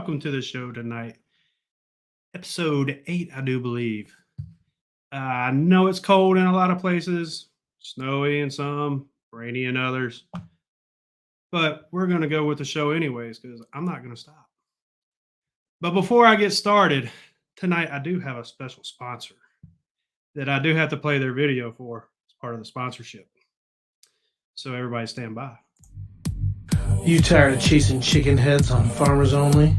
Welcome to the show tonight. Episode 8, I do believe. I know it's cold in a lot of places, snowy in some, rainy in others, but we're going to go with the show anyways because I'm not going to stop. But before I get started, tonight I do have a special sponsor that I do have to play their video for as part of the sponsorship. So everybody stand by. You tired of chasing chicken heads on Farmers Only?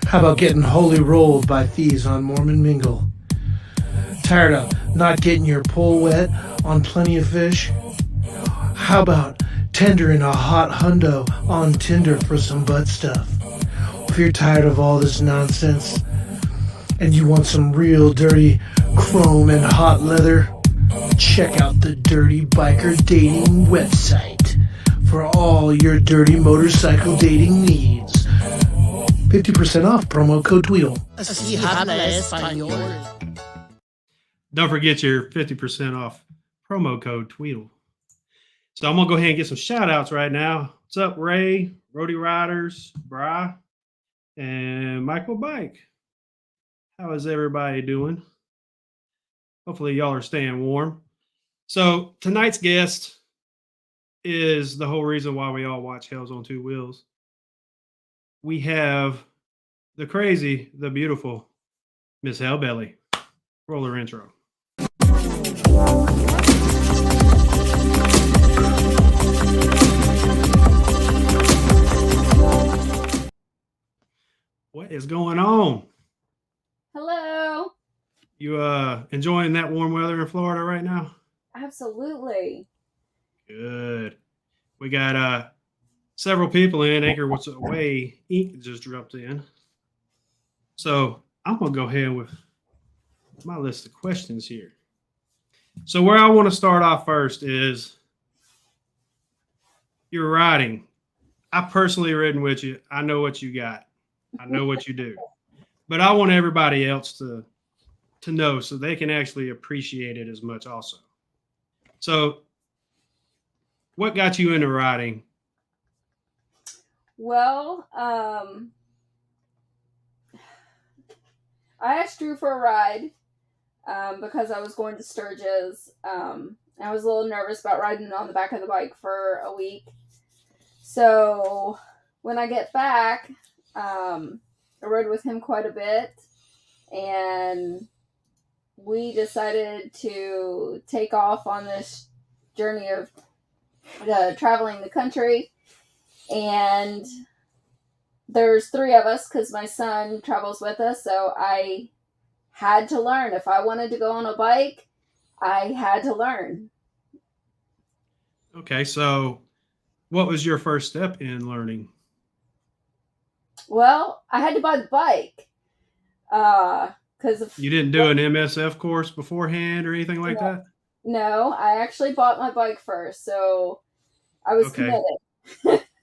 How about getting holy rolled by thieves on Mormon Mingle? Tired of not getting your pole wet on Plenty of Fish? How about tendering a hot hundo on Tinder for some butt stuff? If you're tired of all this nonsense and you want some real dirty chrome and hot leather, check out the Dirty Biker Dating website for all your dirty motorcycle dating needs. 50% off, promo code Tweedle. Así habla español. Don't forget your 50% off promo code Tweedle. So I'm going to go ahead and get some shout outs right now. What's up, Ray, Roadie Riders, Bri, and Michael Bike? How is everybody doing? Hopefully y'all are staying warm. So tonight's guest is the whole reason why we all watch Hells on Two Wheels. We have the crazy, the beautiful Miss Hellbelly. Roll her intro. What is going on? Hello. You enjoying that warm weather in Florida right now? Absolutely. Good. We got several people in. Anchor What's Away Ink just dropped in. So I'm going to go ahead with my list of questions here. So where I want to start off first is your riding. I personally ridden with you. I know what you got. I know what you do. But I want everybody else to know so they can actually appreciate it as much also. So what got you into riding? Well, I asked Drew for a ride because I was going to Sturgis. I was a little nervous about riding on the back of the bike for a week. So when I get back, I rode with him quite a bit, and we decided to take off on this journey of traveling the country. And there's 3 of us because my son travels with us, so I had to learn. If I wanted to go on a bike, I had to learn. Okay, so what was your first step in learning? Well, I had to buy the bike. You didn't do an MSF course beforehand or anything like that? No, I actually bought my bike first, so I was committed.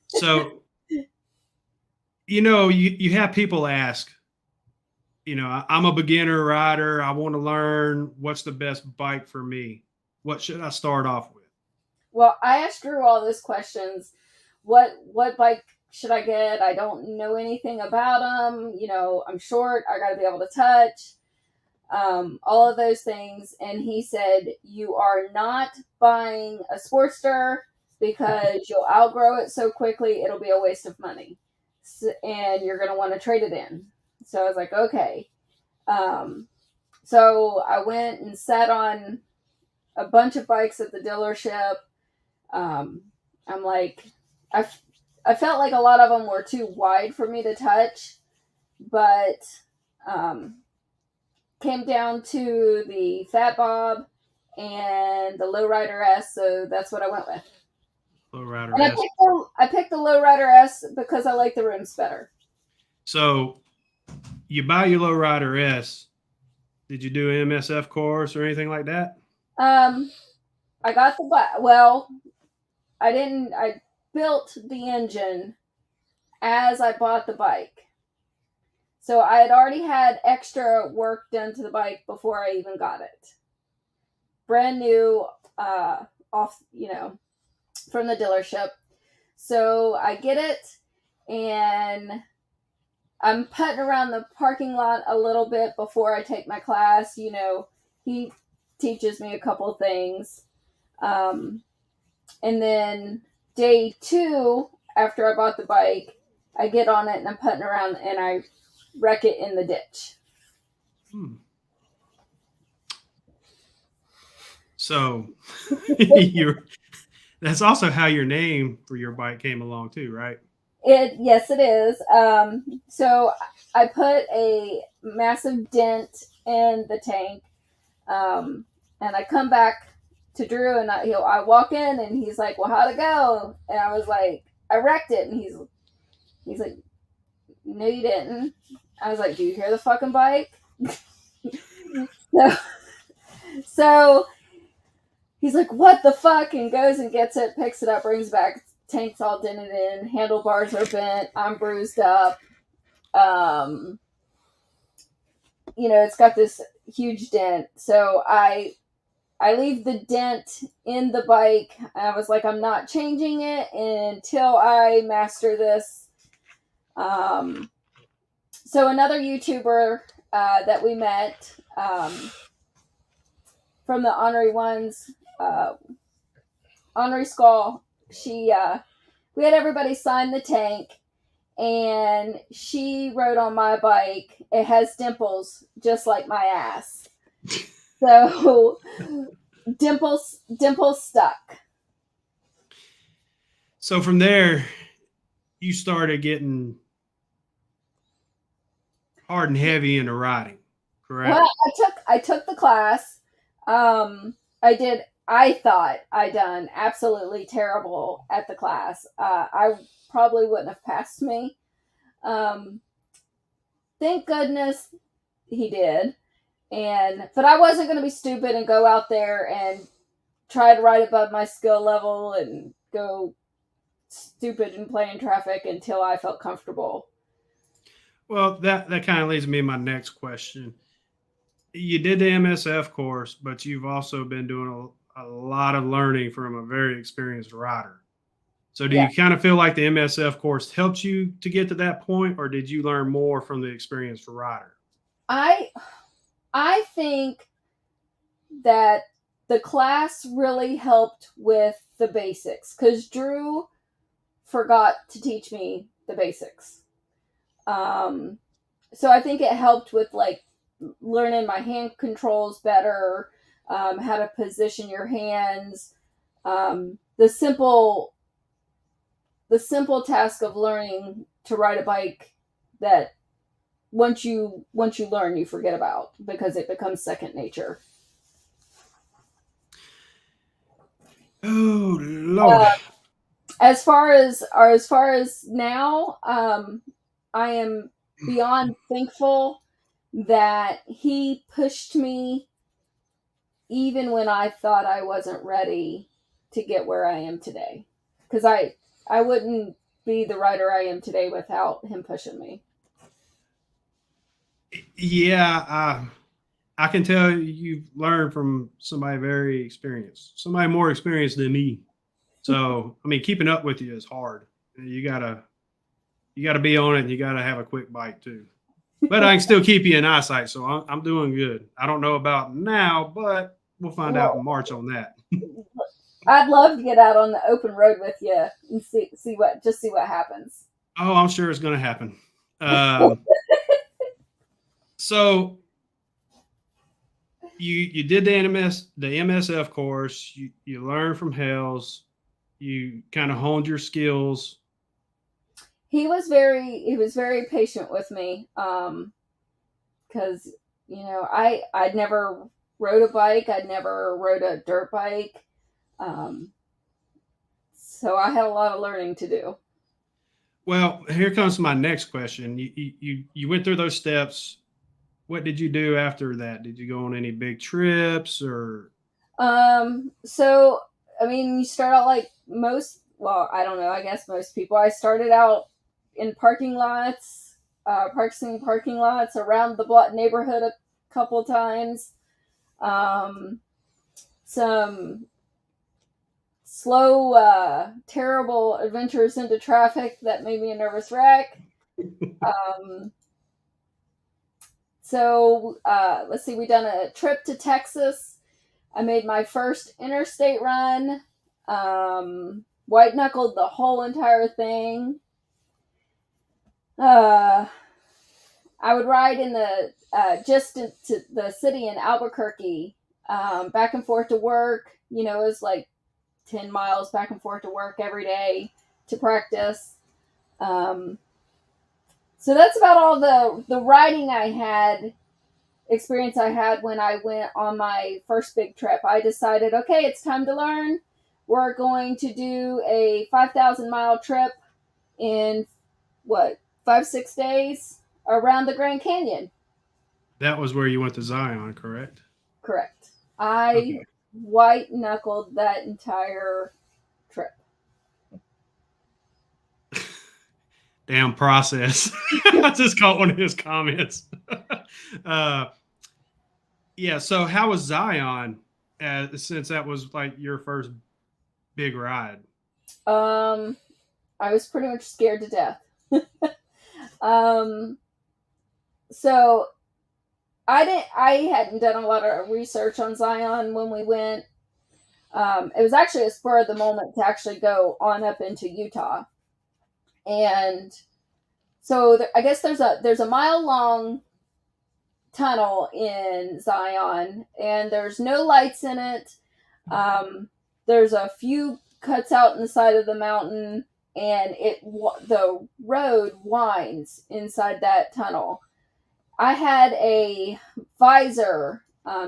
So, you have people ask, I'm a beginner rider. I want to learn what's the best bike for me. What should I start off with? Well, I asked Drew all those questions. What bike should I get? I don't know anything about them. I'm short. I got to be able to touch. All of those things. And he said, you are not buying a Sportster because you'll outgrow it so quickly. It'll be a waste of money. And you're going to want to trade it in. So I was like, okay. So I went and sat on a bunch of bikes at the dealership. I'm like, I felt like a lot of them were too wide for me to touch, but came down to the Fat Bob and the Lowrider S, so that's what I went with. Lowrider and S. I picked the Lowrider S because I like the rims better. So you buy your Lowrider S. Did you do an MSF course or anything like that? I got the well, I didn't. I built the engine as I bought the bike. So I had already had extra work done to the bike before I even got it. Brand new, off, from the dealership. So I get it, and I'm putting around the parking lot a little bit before I take my class. You know, he teaches me a couple things. And then day 2, after I bought the bike, I get on it and I'm putting around and I wreck it in the ditch. So that's also how your name for your bike came along too, right? Yes, it is. So I put a massive dent in the tank, and I come back to Drew, and I walk in, and he's like, "Well, how'd it go?" And I was like, "I wrecked it," and he's like, "No, you didn't." I was like, "Do you hear the fucking bike?" So he's like, "What the fuck?" And goes and gets it, picks it up, brings it back. Tank's all dented in, handlebars are bent, I'm bruised up. You know, it's got this huge dent. So I leave the dent in the bike. I was like, I'm not changing it until I master this. So another YouTuber that we met from the Honorary Ones, Honorary Skull, we had everybody sign the tank, and she wrote on my bike, "It has dimples just like my ass." So dimples stuck. So from there, you started getting hard and heavy into riding, correct? Well, I took the class. I thought I done absolutely terrible at the class. I probably wouldn't have passed me. Thank goodness he did. But I wasn't going to be stupid and go out there and try to ride above my skill level and go stupid and play in traffic until I felt comfortable. Well, that kind of leads me to my next question. You did the MSF course, but you've also been doing a lot of learning from a very experienced rider. So do you kind of feel like the MSF course helped you to get to that point, or did you learn more from the experienced rider? I think that the class really helped with the basics, because Drew forgot to teach me the basics. So I think it helped with like learning my hand controls better, how to position your hands, the simple task of learning to ride a bike that once you learn, you forget about, because it becomes second nature. Oh Lord. As far as now, I am beyond thankful that he pushed me even when I thought I wasn't ready to get where I am today. Because I wouldn't be the rider I am today without him pushing me. Yeah, I can tell you've learned from somebody very experienced, somebody more experienced than me. So, I mean, keeping up with you is hard. You gotta be on it, and you gotta have a quick bike too. But I can still keep you in eyesight, so I'm doing good. I don't know about now, but we'll find out in March on that. I'd love to get out on the open road with you and see what happens. Oh, I'm sure it's going to happen. So you did the MSF course. You learned from Hells. You kind of honed your skills. He was very patient with me, because I'd never rode a bike. I'd never rode a dirt bike. So I had a lot of learning to do. Well, here comes my next question. You went through those steps. What did you do after that? Did you go on any big trips or? So, I mean, you start out like I don't know, I guess most people. I started out in parking lots around the block neighborhood a couple times. Some slow, terrible adventures into traffic that made me a nervous wreck. So let's see, we done a trip to Texas. I made my first interstate run. White knuckled the whole entire thing. I would ride in the just to the city in Albuquerque, back and forth to work. You know, it was like 10 miles back and forth to work every day to practice. So that's about all the riding experience I had when I went on my first big trip. I decided, okay, it's time to learn. We're going to do a 5,000-mile trip in 5-6 days around the Grand Canyon. That was where you went to Zion, correct? Correct. I white knuckled that entire trip. Damn process. I just caught one of his comments. Yeah. So how was Zion? Since that was like your first big ride. I was pretty much scared to death. So I hadn't done a lot of research on Zion when we went. It was actually a spur of the moment to actually go on up into Utah. And so I guess there's a mile long tunnel in Zion, and there's no lights in it. There's a few cuts out in the side of the mountain, and the road winds inside that tunnel. I had a visor,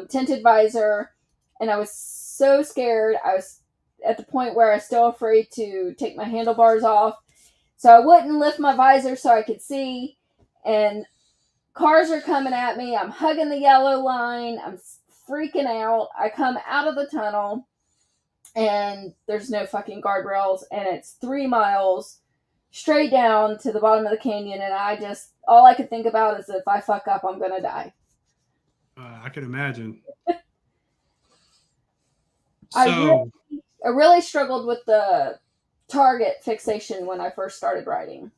tinted visor, and I was so scared. I was at the point where I was still afraid to take my handlebars off. So I wouldn't lift my visor so I could see. And cars are coming at me. I'm hugging the yellow line. I'm freaking out. I come out of the tunnel, and there's no fucking guardrails. And it's 3 miles straight down to the bottom of the canyon. And all I could think about is if I fuck up, I'm going to die. I can imagine. I really struggled with the target fixation when I first started riding.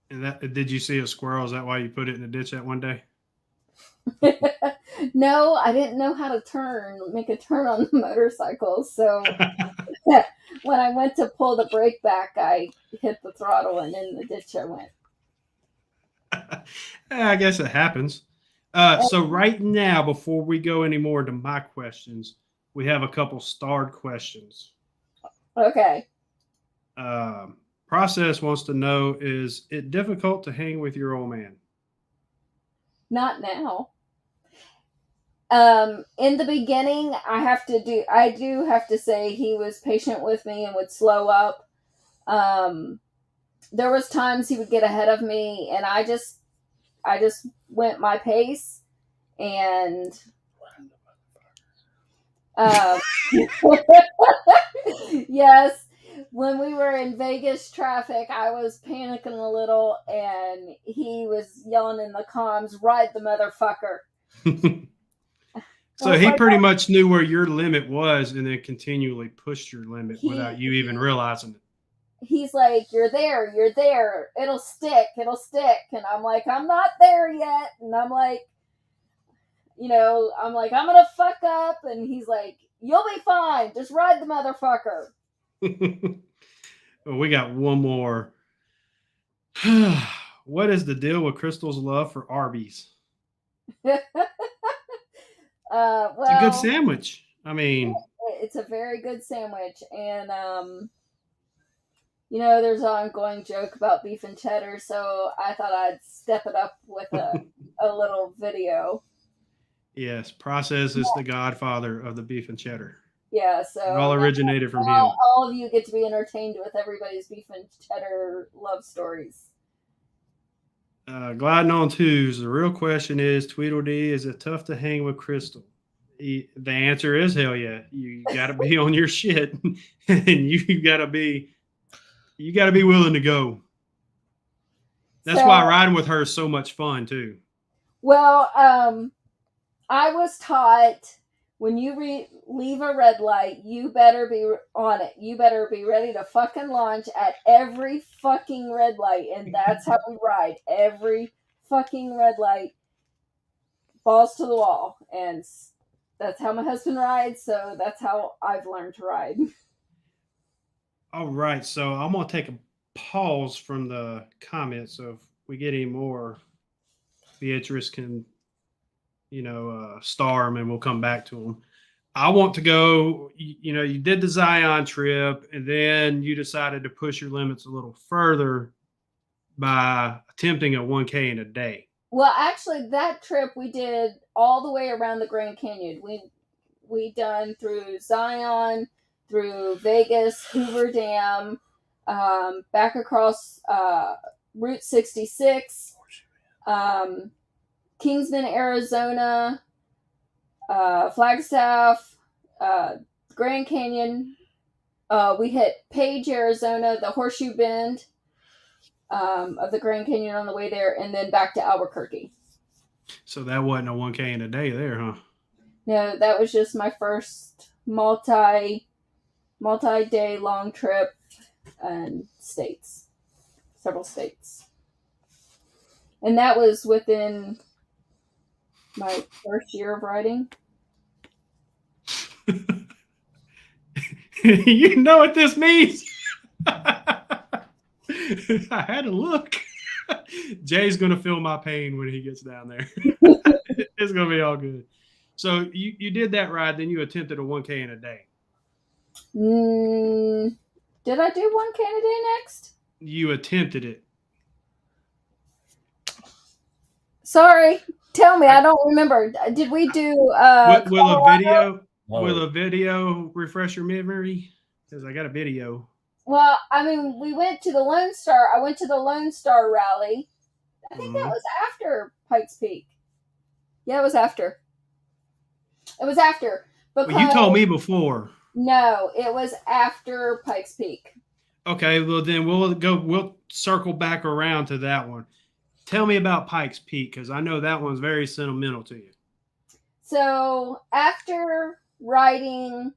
And did you see a squirrel? Is that why you put it in the ditch that one day? No, I didn't know how to make a turn on the motorcycle. So when I went to pull the brake back, I hit the throttle, and in the ditch I went. I guess it happens. So right now, before we go any more into my questions, we have a couple starred questions. Okay. Process wants to know, is it difficult to hang with your old man? Not now. In the beginning, I do have to say he was patient with me and would slow up. There was times he would get ahead of me, and I just went my pace, and yes, when we were in Vegas traffic, I was panicking a little, and he was yelling in the comms, "Ride the motherfucker." So he pretty much knew where your limit was and then continually pushed your limit without you even realizing it. He's like, you're there, it'll stick. And I'm like, I'm not there yet. And I'm like, I'm going to fuck up. And he's like, you'll be fine. Just ride the motherfucker. Well, we got one more. What is the deal with Crystal's love for Arby's? Well, it's a good sandwich. I mean, it's a very good sandwich. And, there's an ongoing joke about beef and cheddar, so I thought I'd step it up with a little video. Yes, Process is the godfather of the beef and cheddar. Yeah, so it all originated from him. All of you get to be entertained with everybody's beef and cheddar love stories. Gliding on twos. The real question is, Tweedledee, is it tough to hang with Crystal? The answer is hell yeah. You got to be on your shit, and you got to be willing to go. That's why riding with her is so much fun too. Well, I was taught when you leave a red light, you better be on it. You better be ready to fucking launch at every fucking red light. And that's how we ride. Every fucking red light. balls to the wall, and that's how my husband rides. So that's how I've learned to ride. All right, so I'm gonna take a pause from the comments. So if we get any more, Beatrice can, star them, and we'll come back to them. I want to go. You did the Zion trip, and then you decided to push your limits a little further by attempting a 1K in a day. Well, actually, that trip we did all the way around the Grand Canyon. We done through Zion, through Vegas, Hoover Dam, back across Route 66, Kingsman, Arizona, Flagstaff, Grand Canyon. We hit Page, Arizona, the Horseshoe Bend of the Grand Canyon on the way there, and then back to Albuquerque. So that wasn't a 1K in a day there, huh? No, that was just my first multi-day long trip and several states. And that was within my first year of riding. You know what this means? I had to look. Jay's gonna feel my pain when he gets down there. It's gonna be all good. So you did that ride, then you attempted a 1K in a day. Did I do 1K in a day next? You attempted it. Sorry, tell me. I don't remember. Did we do? Will a video refresh your memory? Because I got a video. Well, I mean, we went to the Lone Star. I went to the Lone Star rally. I think that was after Pikes Peak. Yeah, it was after. It was after. Well, you told me before. No, it was after Pikes Peak. Okay, well then we'll circle back around to that one. Tell me about Pikes Peak, because I know that one's very sentimental to you. So after riding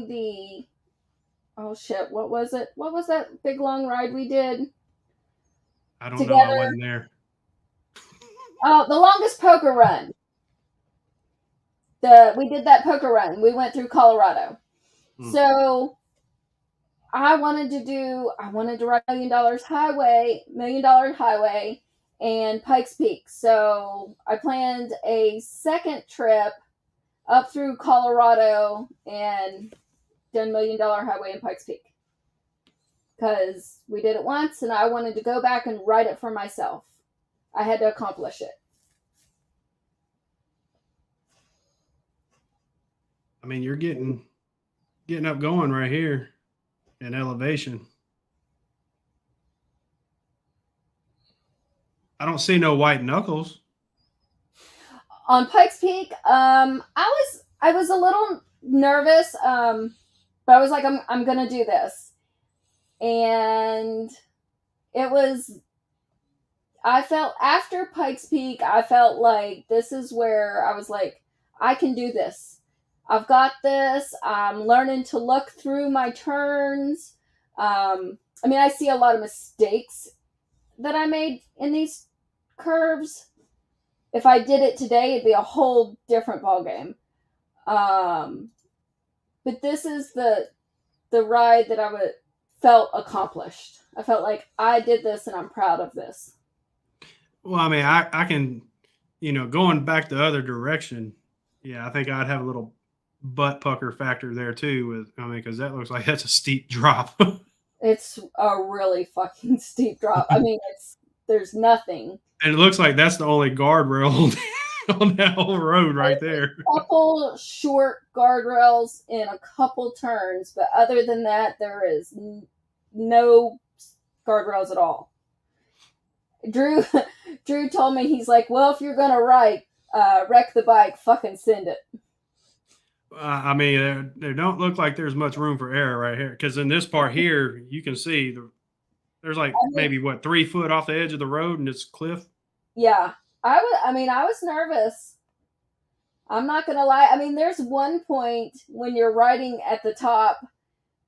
the, oh shit, what was it? What was that big long ride we did? I don't know. I wasn't there. Oh, the longest poker run. We did that poker run. We went through Colorado. So I wanted to ride $1 Million Dollar Highway and Pikes Peak. So I planned a second trip up through Colorado and done $1 Million Highway and Pikes Peak. Because we did it once and I wanted to go back and ride it for myself. I had to accomplish it. I mean, you're getting up going right here in elevation. I don't see no white knuckles. On Pikes Peak, I was a little nervous, but I was like, I'm gonna do this. And I felt after Pikes Peak, I felt like this is where I was like, I can do this. I've got this. I'm learning to look through my turns. I mean, I see a lot of mistakes that I made in these curves. If I did it today, it'd be a whole different ballgame. But this is the ride that felt accomplished. I felt like I did this and I'm proud of this. Well, I mean, I can, going back the other direction, yeah, I think I'd have a little butt pucker factor there too. Because that looks like that's a steep drop. It's a really fucking steep drop. I mean, there's nothing. And it looks like that's the only guardrail on that whole road right there. A couple short guardrails in a couple turns, but other than that, there is no guardrails at all. Drew told me, he's like, well, if you're gonna wreck the bike, fucking send it. I mean, there don't look like there's much room for error right here, because in this part here, you can see there's maybe 3 foot off the edge of the road and it's cliff. Yeah, I was nervous. I'm not gonna lie. I mean, there's one point when you're riding at the top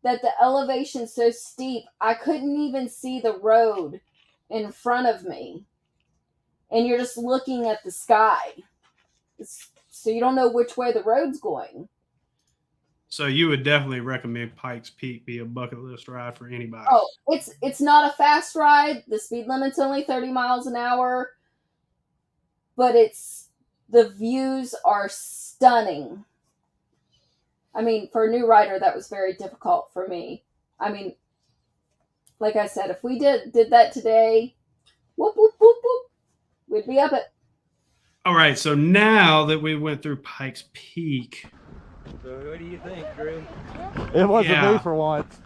that the elevation's so steep, I couldn't even see the road in front of me. and you're just looking at the sky. So you don't know which way the road's going. So you would definitely recommend Pikes Peak be a bucket list ride for anybody. Oh, it's not a fast ride. The speed limit's only 30 miles an hour, but the views are stunning. I mean, for a new rider, that was very difficult for me. I mean, like I said, if we did that today, whoop, whoop, whoop, whoop, we'd be up it. All right, so now that we went through Pikes Peak, So what do you think, Drew? It wasn't Yeah. me for once.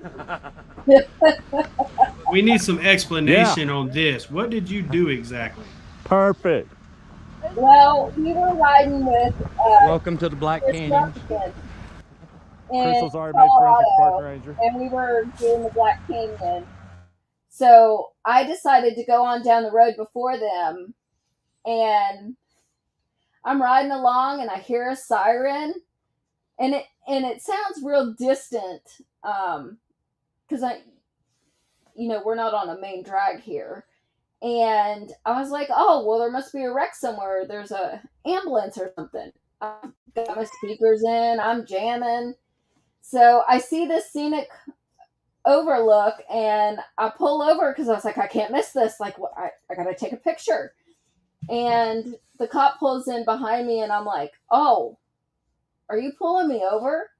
we need some explanation on this. What did you do exactly? Perfect. Well, we were riding with Welcome to the Black Chris Canyon. Duncan Crystal's in already made friends with Colorado, Park Ranger. and we were doing the Black Canyon. So I decided to go on down the road before them, and I'm riding along, and I hear a siren, and it sounds real distant, because we're not on a main drag here. And I was like, oh, well, there must be a wreck somewhere. There's a ambulance or something. I've got my speakers in. I'm jamming. So I see this scenic overlook, and I pull over because I was like, I can't miss this. Like, I got to take a picture. And the cop pulls in behind me, and I'm like, oh, are you pulling me over?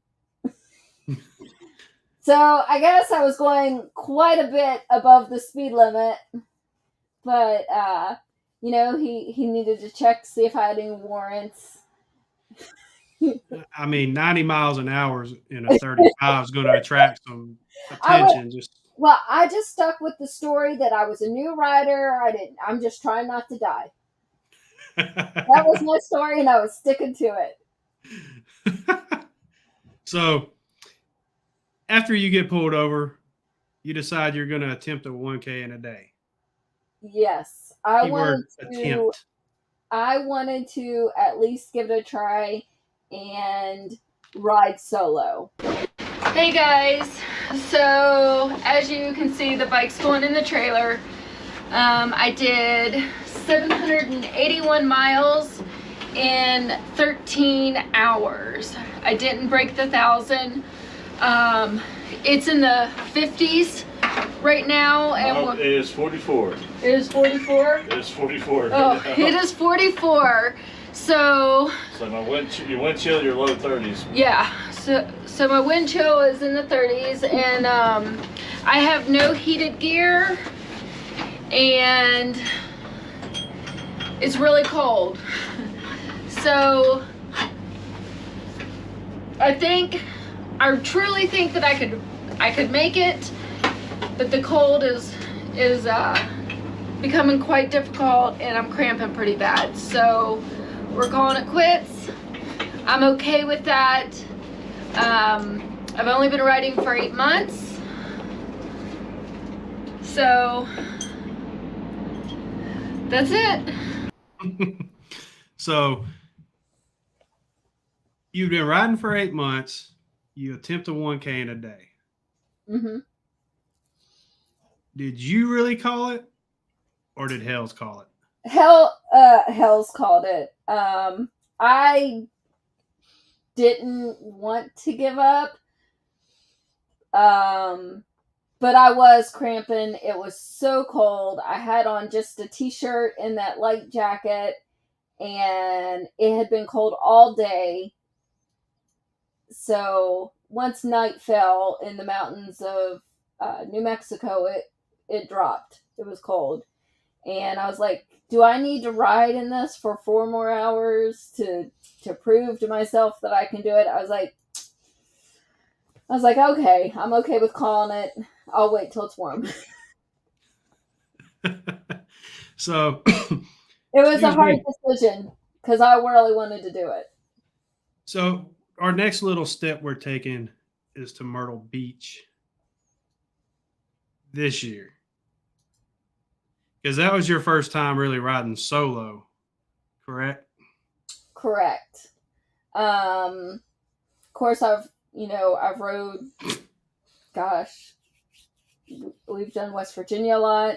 So I guess I was going quite a bit above the speed limit. But, he needed to check to see if I had any warrants. I mean, 90 miles an hour in a 35 is going to attract some attention. Well, I just stuck with the story that I was a new rider. I'm just trying not to die. That was my story, and I was sticking to it. So, after you get pulled over, you decide you're going to attempt a 1K in a day. Yes, I Keyword attempt. wanted to at least give it a try and ride solo. Hey guys, so as you can see, the bike's going in the trailer. I did 781 miles in 13 hours. I didn't break the 1,000. It's in the 50s right now, and it is 44. It is 44? It is 44. Oh, it is 44. So my wind chill, your low 30s. yeah, so my wind chill is in the 30s, and I have no heated gear, and it's really cold. So I truly think that I could make it, but the cold is becoming quite difficult, and I'm cramping pretty bad. So we're calling it quits. I'm okay with that. I've only been riding for 8 months. So that's it. So, you've been riding for 8 months. You attempt a 1K in a day. Mm-hmm. Did you really call it, or did Hells call it? Hell's called it. I didn't want to give up. But I was cramping. It was so cold. I had on just a t-shirt and that light jacket, and it had been cold all day. So once night fell in the mountains of New Mexico, it dropped. It was cold. And I was like, do I need to ride in this for 4 more hours to prove to myself that I can do it? I was like, okay, I'm okay with calling it. I'll wait till it's warm. So it was a hard decision because I really wanted to do it. So our next little step we're taking is to Myrtle Beach this year. Because that was your first time really riding solo, correct? Correct. Of course, I've rode, gosh, we've done West Virginia a lot.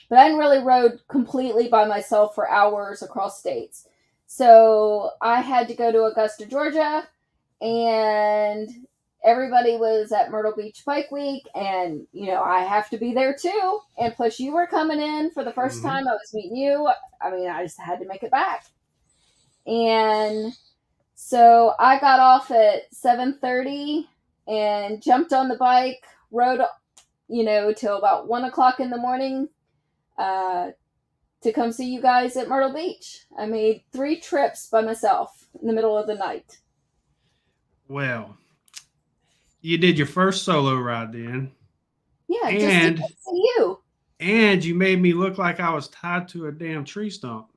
but I hadn't really rode completely by myself for hours across states. So I had to go to Augusta, Georgia, and everybody was at Myrtle Beach Bike Week, and I have to be there too. And plus, you were coming in for the 1st time. I was meeting you. I mean, I just had to make it back. And so I got off at 7:30 and jumped on the bike, rode, till about 1:00 in the morning to come see you guys at Myrtle Beach. I made 3 trips by myself in the middle of the night. Well, you did your first solo ride then. Yeah, and, just to see you. And you made me look like I was tied to a damn tree stump.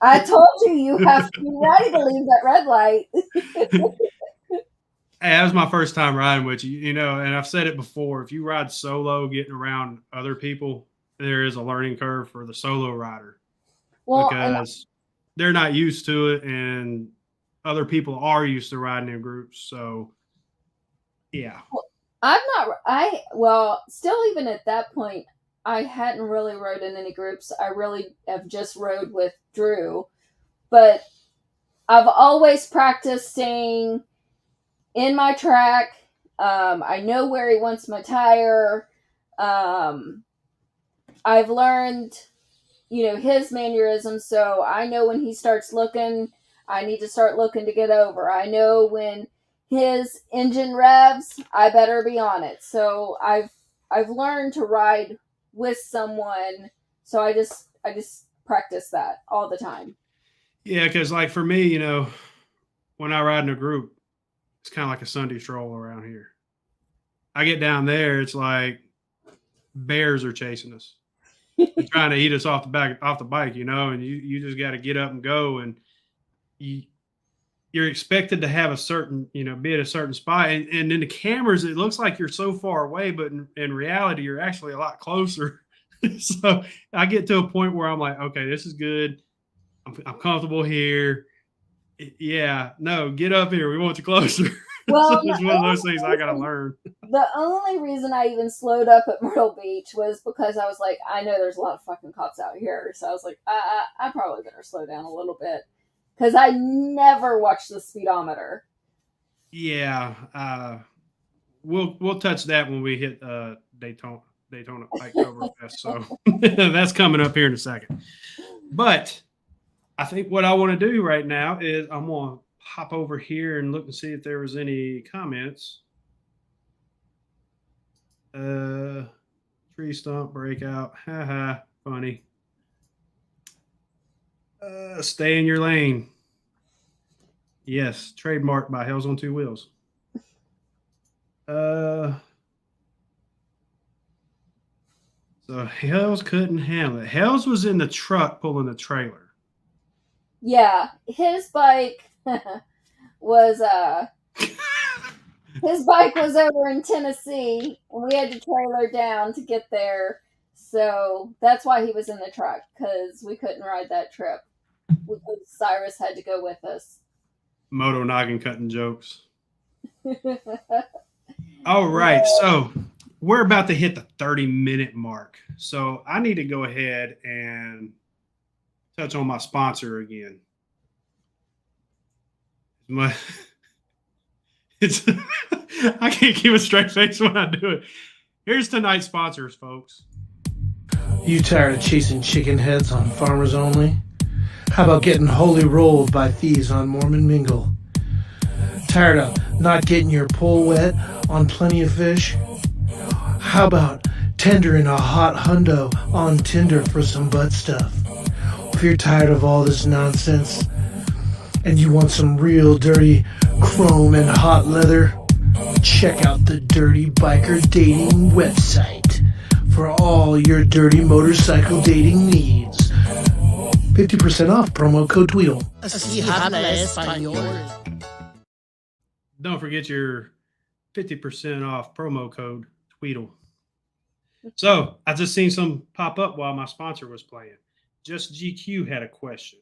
I told you have to be ready to leave that red light. Hey, that was my first time riding with you, and I've said it before. If you ride solo, getting around other people, there is a learning curve for the solo rider. Well, because they're not used to it, and other people are used to riding in groups. So, yeah. Still even at that point, I hadn't really rode in any groups. I really have just rode with Drew. But I've always practiced staying in my track. I know where he wants my tire. I've learned, his mannerisms. So I know when he starts looking, I need to start looking to get over. I know when his engine revs, I better be on it. So I've learned to ride with someone. So I just practice that all the time. Yeah, because like for me, when I ride in a group, it's kind of like a Sunday stroll around here. I get down there, it's like bears are chasing us. They're trying to eat us off the bike, and you just got to get up and go, and you're expected to have a certain, be at a certain spot, and in the cameras it looks like you're so far away, but in reality you're actually a lot closer. So I get to a point where I'm like, okay, this is good. I'm comfortable here. Yeah, no, get up here. We want you closer. Well, so it's one of those things I got to learn. The only reason I even slowed up at Myrtle Beach was because I was like, I know there's a lot of fucking cops out here. So I was like, I probably better slow down a little bit. Because I never watch the speedometer. Yeah. We'll touch that when we hit Daytona Oktoberfest. So that's coming up here in a second. But I think what I want to do right now is I'm going to hop over here and look and see if there was any comments. Tree stump breakout. Haha, funny. Stay in your lane. Yes, trademarked by Hells on Two Wheels. So Hells couldn't handle it. Hells was in the truck pulling the trailer. Yeah, his bike was his bike was over in Tennessee, and we had to trailer down to get there. So that's why he was in the truck, because we couldn't ride that trip. Cyrus had to go with us. Moto noggin cutting jokes. All right, so we're about to hit the 30-minute mark. So I need to go ahead and touch on my sponsor again. I can't keep a straight face when I do it. Here's tonight's sponsors, folks. You tired of chasing chicken heads on Farmers Only? How about getting holy rolled by thieves on Mormon Mingle? Tired of not getting your pole wet on Plenty of Fish? How about tendering a hot hundo on Tinder for some butt stuff? If you're tired of all this nonsense and you want some real dirty chrome and hot leather, check out the Dirty Biker Dating website for all your dirty motorcycle dating needs. 50% off, promo code Tweedle. Así habla español. Don't forget your 50% off promo code Tweedle. So I just seen some pop up while my sponsor was playing. Just GQ had a question.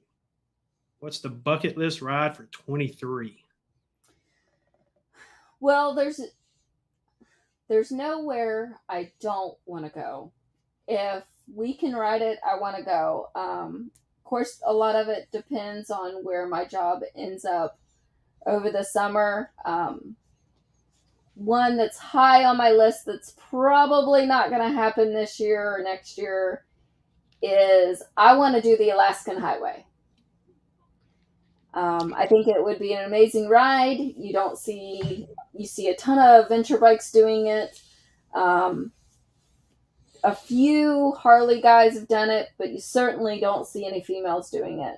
What's the bucket list ride for 23? Well, there's nowhere I don't want to go. If we can ride it, I want to go. Of course, a lot of it depends on where my job ends up over the summer. One that's high on my list that's probably not going to happen this year or next year is I want to do the Alaskan Highway. I think it would be an amazing ride. You see a ton of venture bikes doing it. A few Harley guys have done it, but you certainly don't see any females doing it.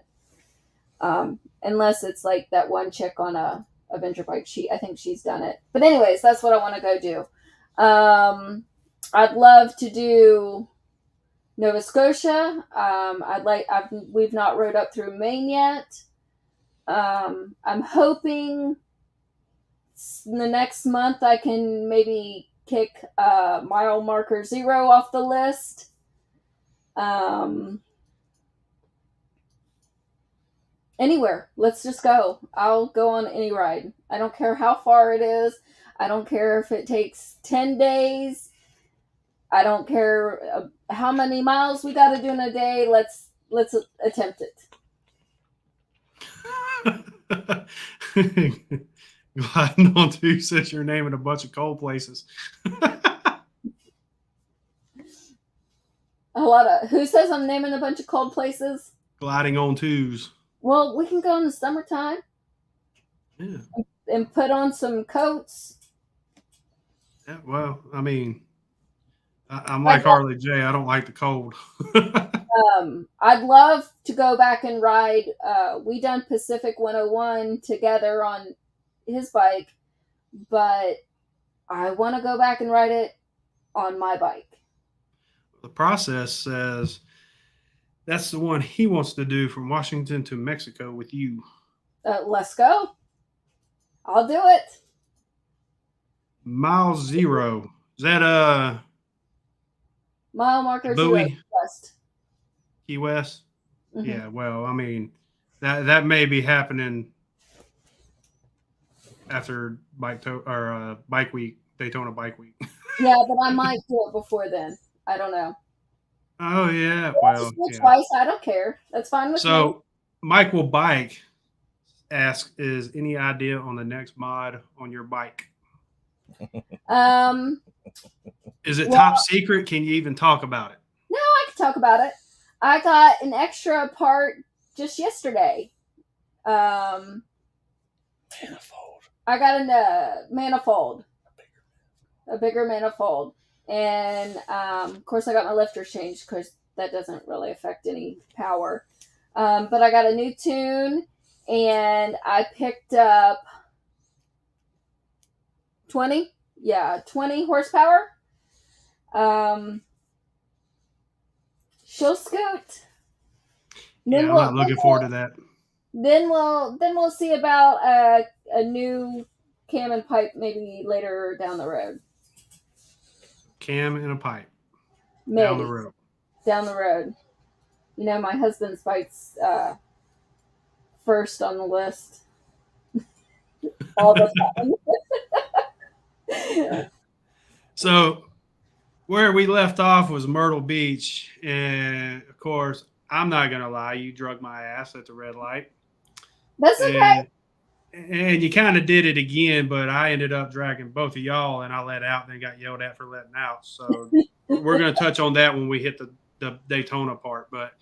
Unless it's like that one chick on a venture bike. I think she's done it. But anyways, that's what I want to go do. I'd love to do Nova Scotia. We've not rode up through Maine yet. I'm hoping in the next month I can maybe kick mile marker 0 off the list. Anywhere. Let's just go. I'll go on any ride. I don't care how far it is. I don't care if it takes 10 days. I don't care how many miles we got to do in a day. Let's attempt it. Gliding on two since you're naming a bunch of cold places. Who says I'm naming a bunch of cold places? Gliding on twos. Well, we can go in the summertime. Yeah. And put on some coats. Yeah, well, I mean, I'm like Harley J. I don't like the cold. I'd love to go back and ride. We done Pacific 101 together on his bike, but I want to go back and ride it on my bike. The process says that's the one he wants to do from Washington to Mexico with you. Let's go. I'll do it. Mile 0. Is that mile marker Bowie? 0 West. Key West? Mm-hmm. Yeah, well, I mean, that may be happening after bike week, Daytona Bike Week. Yeah, but I might do it before then. I don't know. Oh yeah, well, yeah. Twice. I don't care. That's fine with me. So Mike will bike. Ask, is any idea on the next mod on your bike? Is it top secret? Can you even talk about it? No, I can talk about it. I got an extra part just yesterday. Manifold. I got a manifold. A bigger manifold. And, of course, I got my lifter changed because that doesn't really affect any power. But I got a new tune, and I picked up 20 horsepower. She'll scoot. Yeah, I'm not looking forward to that. Then we'll see about a new cam and pipe maybe later down the road. Cam and a pipe. Maybe. Down the road. You know, my husband's bike's first on the list. All the time. So where we left off was Myrtle Beach. And, of course, I'm not going to lie. You drug my ass at the red light. That's okay. And you kind of did it again, but I ended up dragging both of y'all, and I let out and then got yelled at for letting out. So we're going to touch on that when we hit the Daytona part. But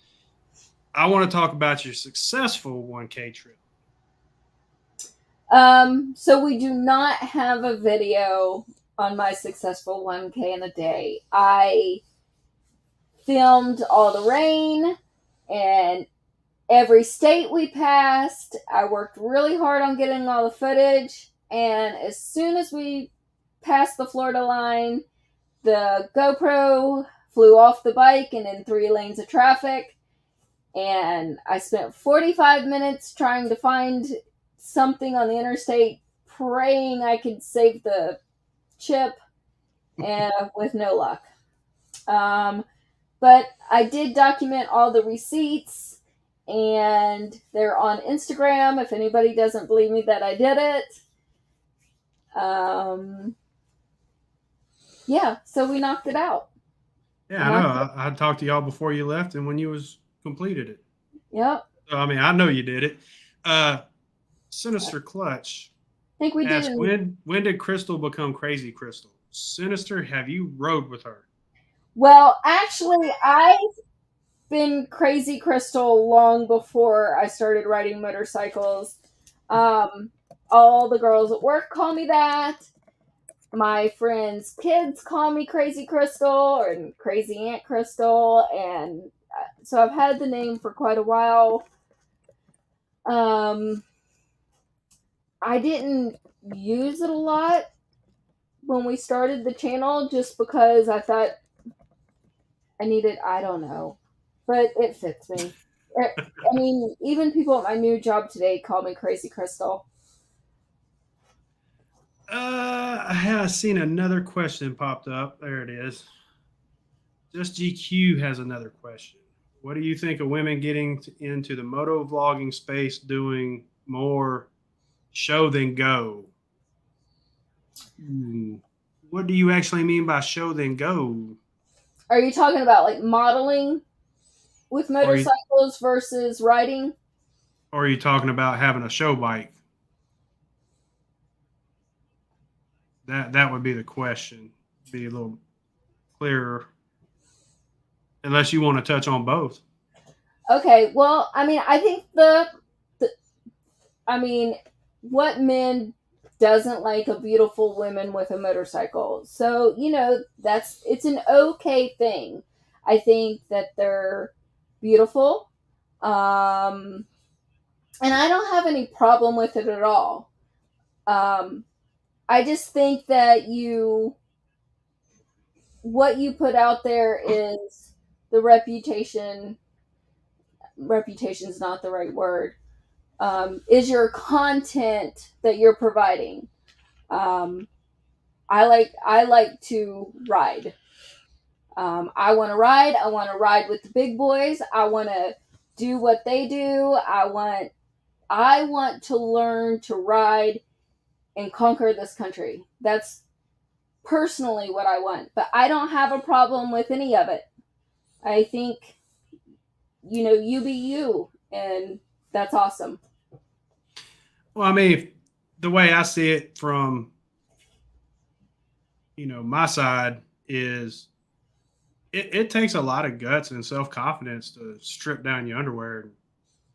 I want to talk about your successful 1K trip. So we do not have a video on my successful 1K in a day. I filmed all the rain and every state we passed. I worked really hard on getting all the footage, and as soon as we passed the Florida line, the GoPro flew off the bike and in 3 lanes of traffic, and I spent 45 minutes trying to find something on the interstate, praying I could save the chip, and with no luck. But I did document all the receipts, and they're on Instagram if anybody doesn't believe me that I did it. Yeah, so we knocked it out. Yeah, I know. I talked to y'all before you left and when you was completed it. Yep. So, I mean, I know you did it. Sinister Clutch I think we did. asked, when did Crystal become Crazy Crystal? Sinister, have you rode with her? Well, actually, I've been Crazy Crystal long before I started riding motorcycles. All the girls at work call me that. My friends' kids call me Crazy Crystal and Crazy Aunt Crystal, and so I've had the name for quite a while. I didn't use it a lot when we started the channel just because I thought I needed, I don't know, but it fits me. I mean, even people at my new job today call me Crazy Crystal. I have seen another question popped up. There it is. Just GQ has another question. What do you think of women getting into the moto vlogging space doing more show than go? What do you actually mean by show than go? Are you talking about like modeling with motorcycles versus riding? Or are you talking about having a show bike? That would be the question. Be a little clearer. Unless you want to touch on both. Okay, well, I mean, I think I mean, what men doesn't like a beautiful woman with a motorcycle? So, it's an okay thing. I think that they're beautiful. And I don't have any problem with it at all. I just think that what you put out there is the reputation's not the right word, is your content that you're providing. I like to ride. I want to ride. I want to ride with the big boys. I want to do what they do. I want to learn to ride and conquer this country. That's personally what I want. But I don't have a problem with any of it. I think, you be you, and that's awesome. Well, I mean, the way I see it from, my side is it takes a lot of guts and self-confidence to strip down your underwear and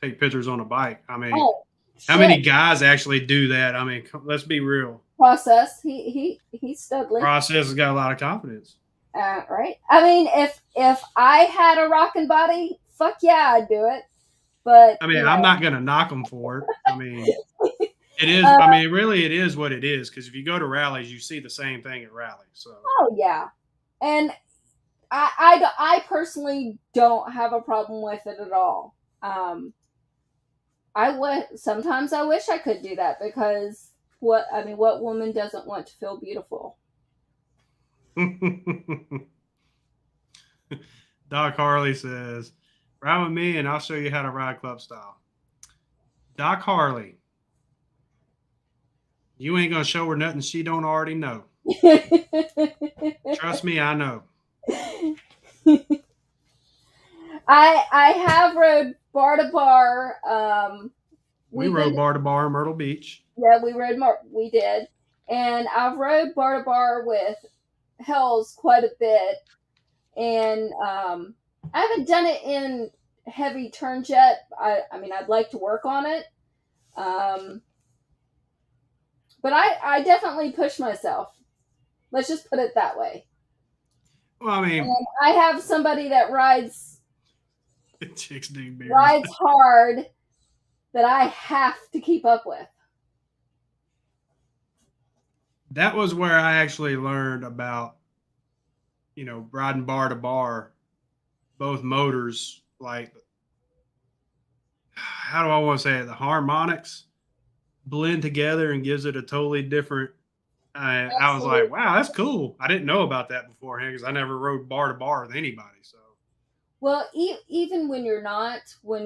take pictures on a bike. I mean, how many guys actually do that? I mean, let's be real. Process. He's studly. Process has got a lot of confidence. Right. I mean, if I had a rocking body, fuck yeah, I'd do it. But I mean, I'm not going to knock them for it. I mean, it is. I mean, really, it is what it is. Because if you go to rallies, you see the same thing at rallies. So. Oh yeah, and I personally don't have a problem with it at all. Sometimes I wish I could do that because what woman doesn't want to feel beautiful? Doc Harley says, "Ride with me, and I'll show you how to ride club style." Doc Harley, you ain't gonna show her nothing she don't already know. Trust me, I know. I have rode bar to bar. We rode bar to bar in Myrtle Beach. Yeah, we did, and I've rode bar to bar with Hells quite a bit, and I haven't done it in heavy turns yet. I mean, I'd like to work on it, but I definitely push myself. Let's just put it that way. Well, I mean, and I have somebody that rides rides hard that I have to keep up with. That was where I actually learned about, riding bar to bar, both motors, like, how do I want to say it? The harmonics blend together and gives it a totally different. I was like, wow, that's cool. I didn't know about that beforehand because I never rode bar to bar with anybody. So, well, even when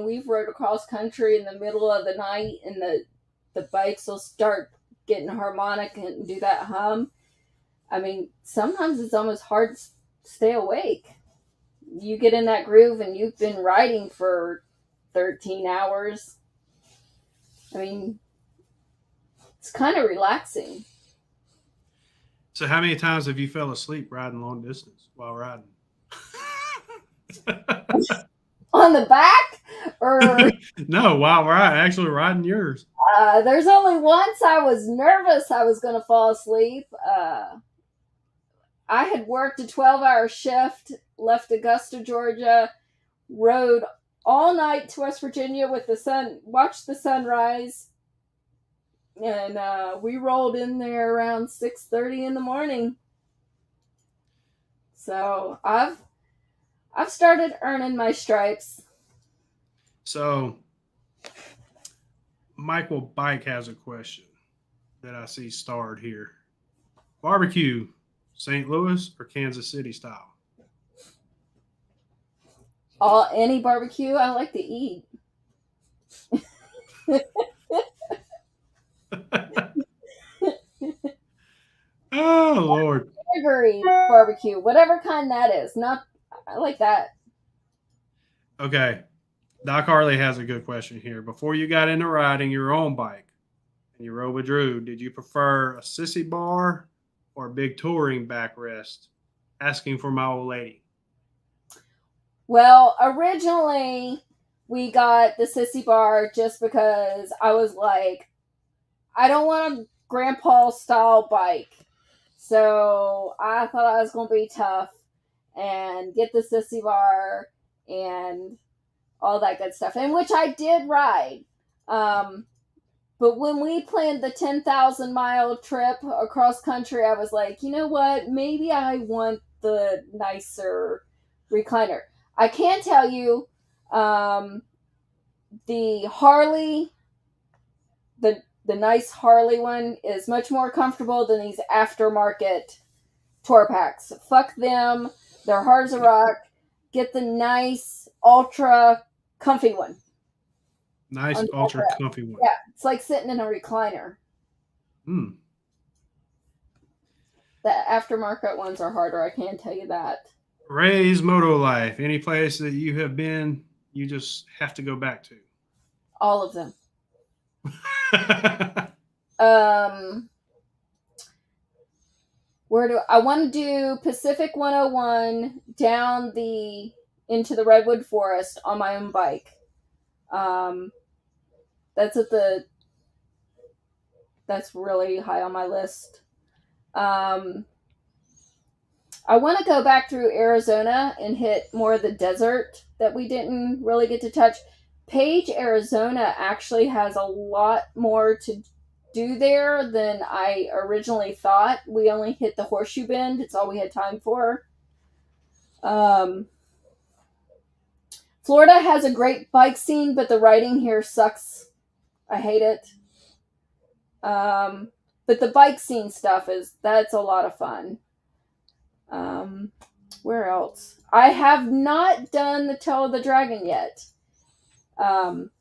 we've rode across country in the middle of the night and the bikes will start getting harmonic and do that hum, I mean, sometimes it's almost hard to stay awake. You get in that groove and you've been riding for 13 hours. I mean, it's kind of relaxing. So how many times have you fell asleep riding long distance while riding? On the back? Or No, while actually riding yours. there's only once I was nervous I was going to fall asleep. I had worked a 12-hour shift, left Augusta, Georgia, rode all night to West Virginia with the sun, watched the sunrise, and we rolled in there around 6:30 in the morning. So I've started earning my stripes. So Michael Bike has a question that I see starred here. Barbecue, St. Louis or Kansas City style? Any barbecue I like to eat. Oh, Lord. Gregory barbecue, whatever kind that is. I like that. Okay. Doc Harley has a good question here. Before you got into riding your own bike and you rode with Drew, did you prefer a sissy bar or a big touring backrest? Asking for my old lady. Well, originally we got the sissy bar just because I was like, I don't want a grandpa style bike. So I thought I was going to be tough and get the sissy bar and all that good stuff, and which I did ride. But when we planned the 10,000-mile trip across country, I was like, you know what? Maybe I want the nicer recliner. I can tell you, the Harley, the nice Harley one is much more comfortable than these aftermarket tour packs. Fuck them. They're hard as a rock. Get the nice, ultra comfy one. Nice, ultra comfy one. Yeah, it's like sitting in a recliner. Hmm. The aftermarket ones are harder, I can tell you that. Ray's Moto Life. Any place that you have been, you just have to go back to? All of them. Where do I want to do Pacific 101 down into the Redwood Forest on my own bike. That's really high on my list. I want to go back through Arizona and hit more of the desert that we didn't really get to touch. Page, Arizona actually has a lot more to do there than I originally thought. We only hit the Horseshoe Bend. It's all we had time for. Florida has a great bike scene, but the riding here sucks. I hate it. But the bike scene stuff that's a lot of fun. Where else? I have not done the Tail of the Dragon yet. From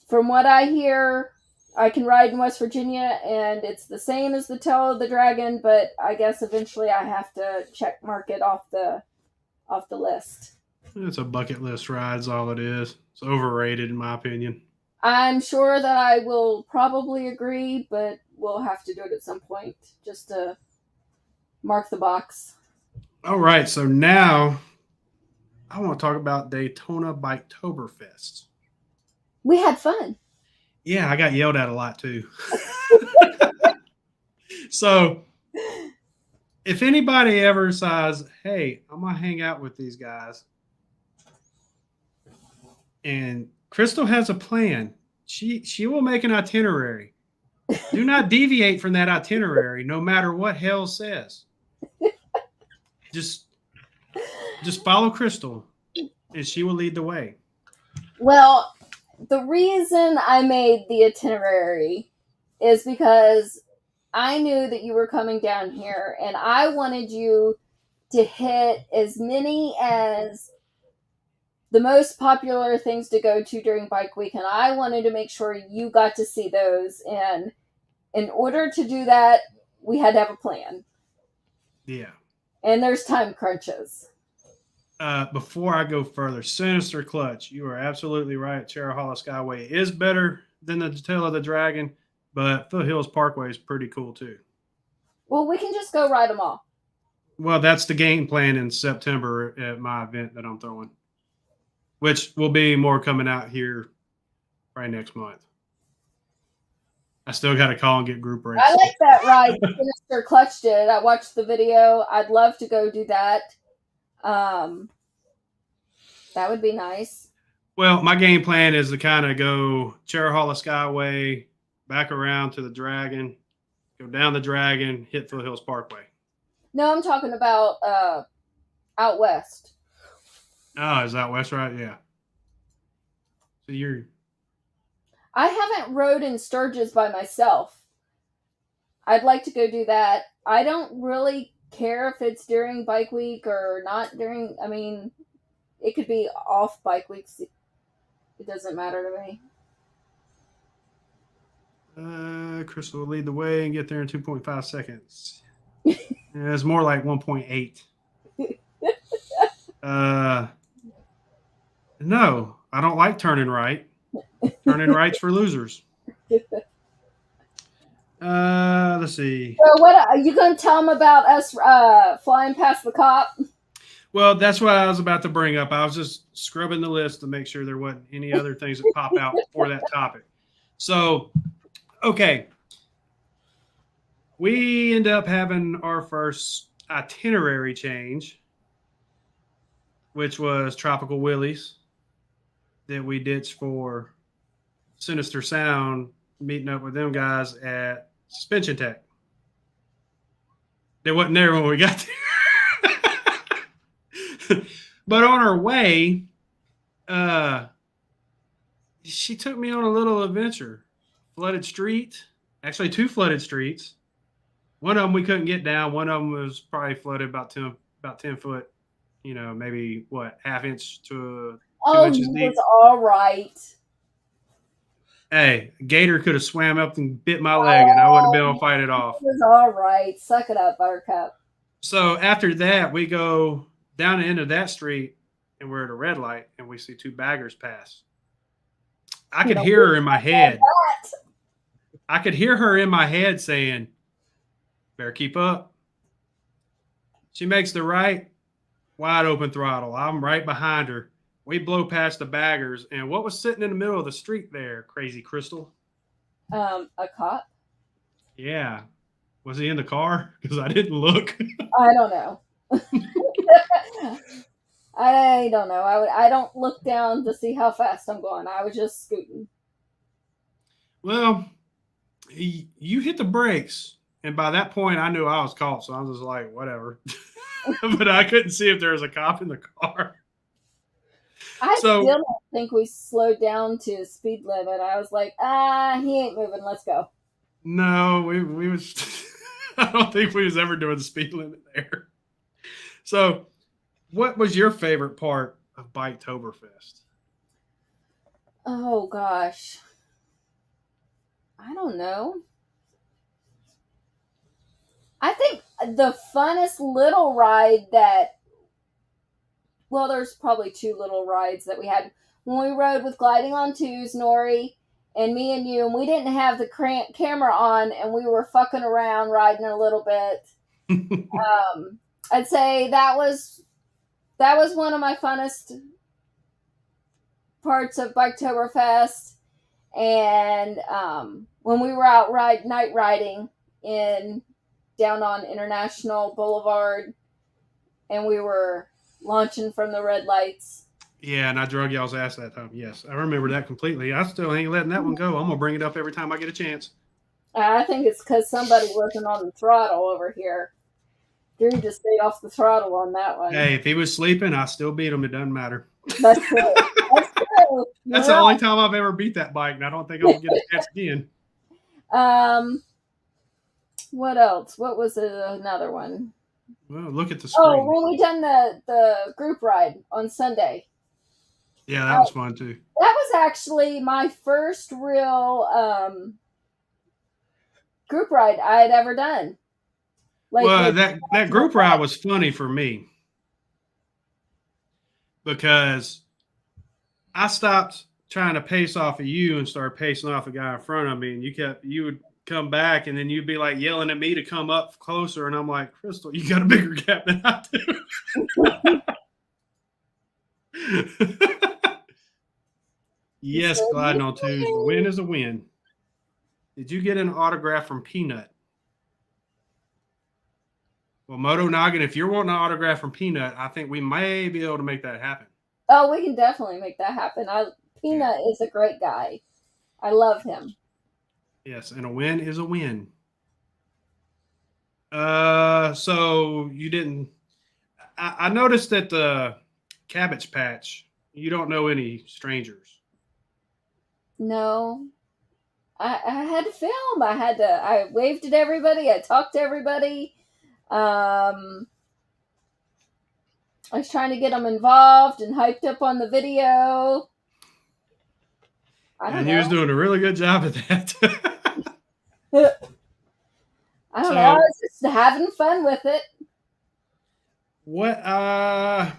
what I hear, I can ride in West Virginia, and it's the same as the Tail of the Dragon, but I guess eventually I have to check mark it off the list. It's a bucket list ride, is all it is. It's overrated, in my opinion. I'm sure that I will probably agree, but we'll have to do it at some point just to mark the box. All right, so now I want to talk about Daytona Biketoberfest. We had fun. Yeah, I got yelled at a lot too. So if anybody ever says, hey, I'm going to hang out with these guys, and Crystal has a plan, she will make an itinerary. Do not deviate from that itinerary, no matter what hell says. Just follow Crystal, and she will lead the way. Well, the reason I made the itinerary is because I knew that you were coming down here, and I wanted you to hit as many as the most popular things to go to during Bike Week, and I wanted to make sure you got to see those. And in order to do that, we had to have a plan. Yeah. And there's time crunches. Before I go further, Sinister Clutch, you are absolutely right. Cherahalla Skyway is better than the Tail of the Dragon, but Foothills Parkway is pretty cool too. Well, we can just go ride them all. Well, that's the game plan in September at my event that I'm throwing, which will be more coming out here right next month. I still got to call and get group rates. I like that ride Sinister Clutch did. I watched the video. I'd love to go do that. That would be nice. Well, my game plan is to kind of go Cherahalla Skyway, back around to the Dragon, go down the Dragon, hit Foothills Parkway. No, I'm talking about out west. Oh, is that west right? Yeah. So I haven't rode in Sturgis by myself. I'd like to go do that. I don't really care if it's during bike week or not during. I mean, it could be off bike weeks. It doesn't matter to me. Crystal will lead the way and get there in 2.5 seconds. Yeah, it's more like 1.8. No, I don't like turning right. Turning right's for losers. Let's see. So what are you going to tell them about us flying past the cop? Well, that's what I was about to bring up. I was just scrubbing the list to make sure there wasn't any other things that pop out for that topic. So, okay. We end up having our first itinerary change, which was Tropical Willies that we ditched for Sinister Sound, meeting up with them guys at Suspension Tech. They wasn't there when we got there. But on our way, she took me on a little adventure. Flooded street, actually 2 flooded streets. One of them we couldn't get down. One of them was probably flooded about 10 foot, maybe half inch to 2 inches deep. It was all right. Hey, a gator could have swam up and bit my leg, and I wouldn't have been able to fight it off. It was all right. Suck it up, Buttercup. So after that, we go down the end of that street, and we're at a red light, and we see 2 baggers pass. I could hear her in my head. I could hear her in my head saying, "Better keep up." She makes the right, wide open throttle. I'm right behind her. We blow past the baggers, and what was sitting in the middle of the street there, Crazy Crystal? A cop? Yeah. Was he in the car? Because I didn't look. I don't know. I don't know. I don't look down to see how fast I'm going. I was just scooting. Well, you hit the brakes, and by that point, I knew I was caught, so I was just like, whatever. But I couldn't see if there was a cop in the car. I still don't think we slowed down to speed limit. I was like, he ain't moving. Let's go. No, we was. I don't think we was ever doing the speed limit there. So, what was your favorite part of Biketoberfest? Oh gosh, I don't know. I think the funnest little ride there's probably 2 little rides that we had when we rode with Gliding on Twos, Nori, and me and you, and we didn't have the camera on, and we were fucking around riding a little bit. I'd say that was one of my funnest parts of Biketoberfest. And when we were out night riding down on International Boulevard, and we were launching from the red lights. Yeah, and I drug y'all's ass that time. Yes, I remember that completely. I still ain't letting that one go. I'm going to bring it up every time I get a chance. I think it's because somebody wasn't on the throttle over here. Drew just stayed off the throttle on that one. Hey, if he was sleeping, I still beat him. It doesn't matter. That's true. That's true. That's the only time I've ever beat that bike, and I don't think I'll get a chance again. What else? What was another one? Well, look at the screen. Oh, when we done the group ride on Sunday. Yeah, that was fun too. That was actually my first real group ride I had ever done. Well, with- that group ride was funny for me because I stopped trying to pace off of you and started pacing off a guy in front of me, and you would come back and then you'd be like yelling at me to come up closer, and I'm like, Crystal, you got a bigger gap than I do. Yes, So gliding you on twos. A win is a win. Did you get an autograph from Peanut? Well, Moto Noggin, if you're wanting an autograph from Peanut, I think we may be able to make that happen. Oh, we can definitely make that happen. Peanut is a great guy. I love him. Yes, and a win is a win. So you didn't. I noticed that the Cabbage Patch, you don't know any strangers. No. I had to film. I waved at everybody. I talked to everybody. I was trying to get them involved and hyped up on the video. I don't And know. you was doing a really good job at that. I don't know. I was just having fun with it. What? I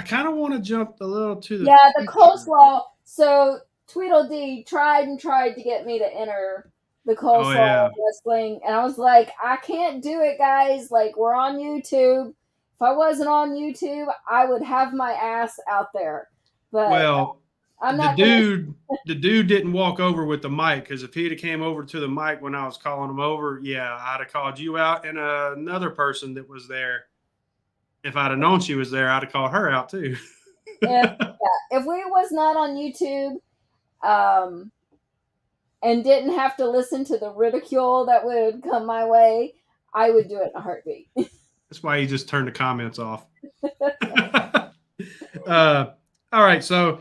kind of want to jump a little to the Yeah, the future. coleslaw. So Tweedledee tried to get me to enter the coleslaw wrestling, and I was like, I can't do it, guys. Like, we're on YouTube. If I wasn't on YouTube, I would have my ass out there. But Well, I'm not. the dude didn't walk over with the mic, because if he'd have came over to the mic when I was calling him over, yeah, I'd have called you out, and another person that was there. If I'd have known she was there, I'd have called her out too. If we was not on YouTube, and didn't have to listen to the ridicule that would come my way, I would do it in a heartbeat. That's why you just turned the comments off. All right, so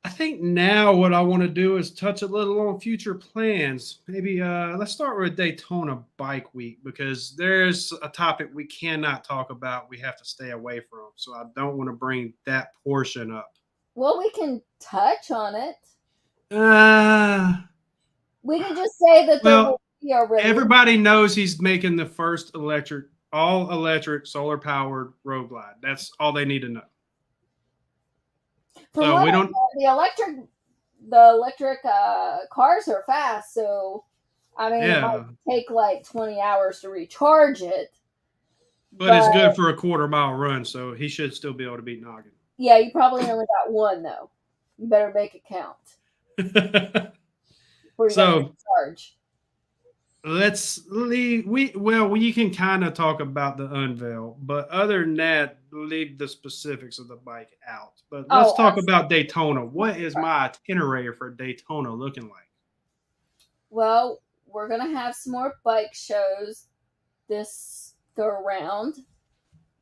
I think now what I want to do is touch a little on future plans. Maybe let's start with Daytona Bike Week, because there's a topic we cannot talk about. We have to stay away from. So I don't want to bring that portion up. Well, we can touch on it. We can just say that there will be a release. Everybody knows he's making the first all electric, solar powered road glide. That's all they need to know. From So what we I don't. know, the electric cars are fast, so I mean, it might take like 20 hours to recharge it. But it's good for a quarter-mile run, so he should still be able to beat Noggin. Yeah, you probably only got one though. You better make it count. So let's leave. We can kind of talk about the unveil, but other than that, leave the specifics of the bike out. But let's talk about Daytona. What is my itinerary for Daytona looking like? Well, we're gonna have some more bike shows this go around.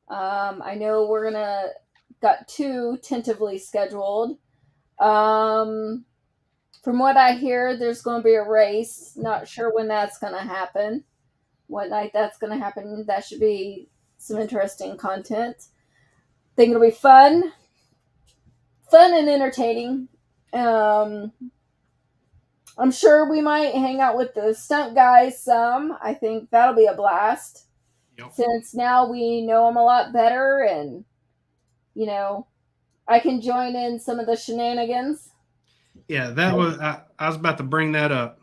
I know we're got 2 tentatively scheduled. From what I hear, there's going to be a race. Not sure when that's going to happen. What night that's going to happen. That should be some interesting content. Think it'll be fun. Fun and entertaining. I'm sure we might hang out with the stunt guys some. I think that'll be a blast. Yep. Since now we know them a lot better, and, you know, I can join in some of the shenanigans. Yeah, that was. I was about to bring that up.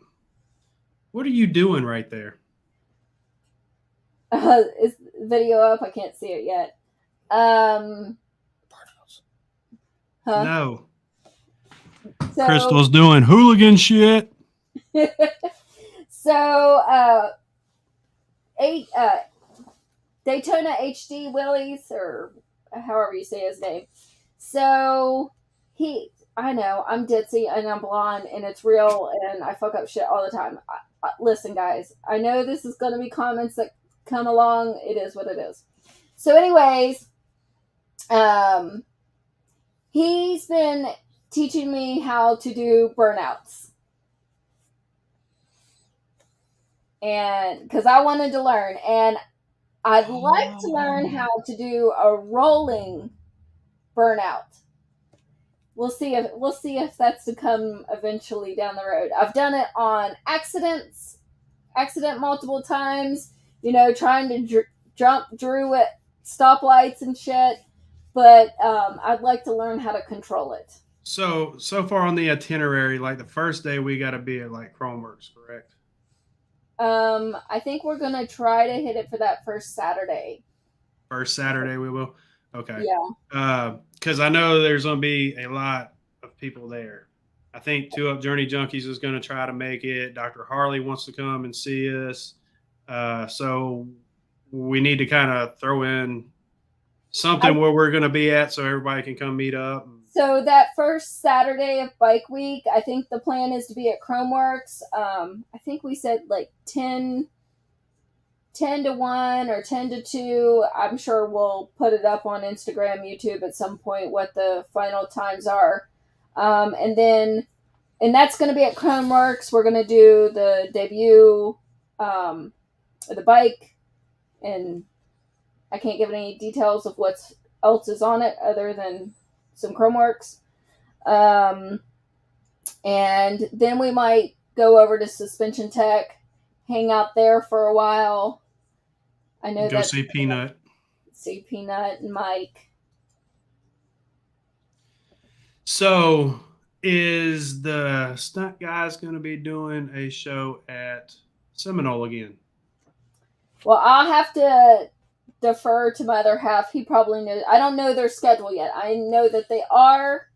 What are you doing right there? Is the video up? I can't see it yet. Huh? No. So, Crystal's doing hooligan shit. So, Daytona HD Willies, or however you say his name. So I know, I'm ditzy and I'm blonde and it's real and I fuck up shit all the time. Listen, guys, I know this is going to be comments that come along. It is what it is. So anyways, he's been teaching me how to do burnouts. And because I wanted to learn, and I'd like to learn how to do a rolling burnout. We'll see if that's to come eventually down the road. I've done it on accident multiple times, trying to jump Drew at stoplights and shit. But I'd like to learn how to control it. So far on the itinerary, like the first day we got to be at like Chromeworks, correct? I think we're gonna try to hit it for that first Saturday. First Saturday we will. Okay. Yeah. Because I know there's going to be a lot of people there. I think Two Up Journey Junkies is going to try to make it. Dr. Harley wants to come and see us. So we need to kind of throw in something where we're going to be at so everybody can come meet up. So that first Saturday of Bike Week, I think the plan is to be at Chromeworks. I think we said like 10 to 1 or 10 to 2. I'm sure we'll put it up on Instagram, YouTube at some point what the final times are. And that's going to be at Chromeworks. We're going to do the debut of the bike. And I can't give any details of what else is on it other than some Chromeworks. And then we might go over to Suspension Tech, hang out there for a while. I know Go see Peanut. See Peanut and Mike. So is the stunt guys going to be doing a show at Seminole again? Well, I'll have to defer to my other half. He probably knows. I don't know their schedule yet. I know that they are.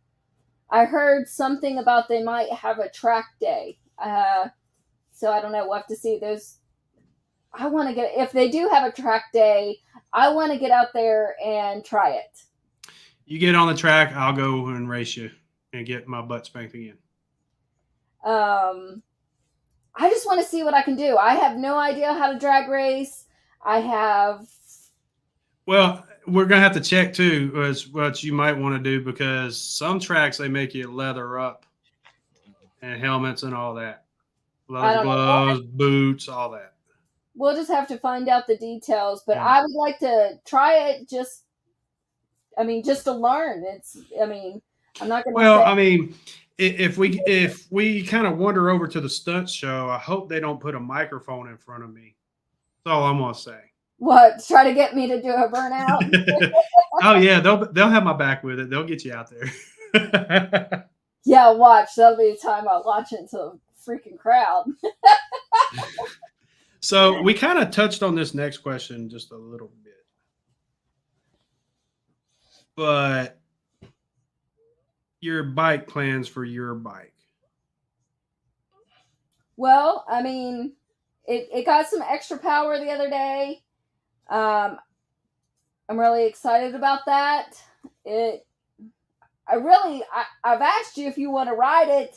I heard something about they might have a track day. So I don't know. We'll have to see those. I want to get, if they do have a track day, I want to get out there and try it. You get on the track, I'll go and race you and get my butt spanked again. I just want to see what I can do. I have no idea how to drag race. Well, we're going to have to check too, what you might want to do, because some tracks, they make you leather up and helmets and all that. Leather gloves, boots, all that. We'll just have to find out the details, but I would like to try it just to learn. I'm not going to. Well, if we kind of wander over to the stunt show, I hope they don't put a microphone in front of me. That's all I'm going to say. What? Try to get me to do a burnout? Oh yeah, they'll have my back with it. They'll get you out there. Yeah, watch. That'll be the time I'll launch into a freaking crowd. So we kind of touched on this next question just a little bit, but your bike plans for your bike. Well, it got some extra power the other day. I'm really excited about that. I've asked you if you want to ride it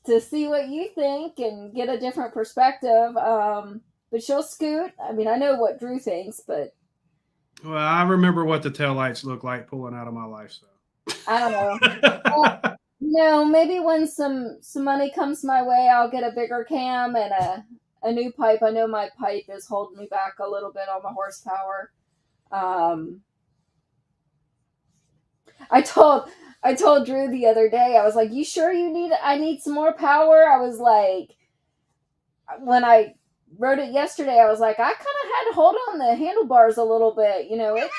to see what you think and get a different perspective. But she'll scoot. I know what Drew thinks, but well, I remember what the taillights look like pulling out of my life. So I don't know. Maybe when some money comes my way, I'll get a bigger cam and a new pipe. I know my pipe is holding me back a little bit on the horsepower. I told Drew the other day, I was like, you sure I need some more power? I was like, when I rode it yesterday, I was like, I kind of had to hold on the handlebars a little bit, it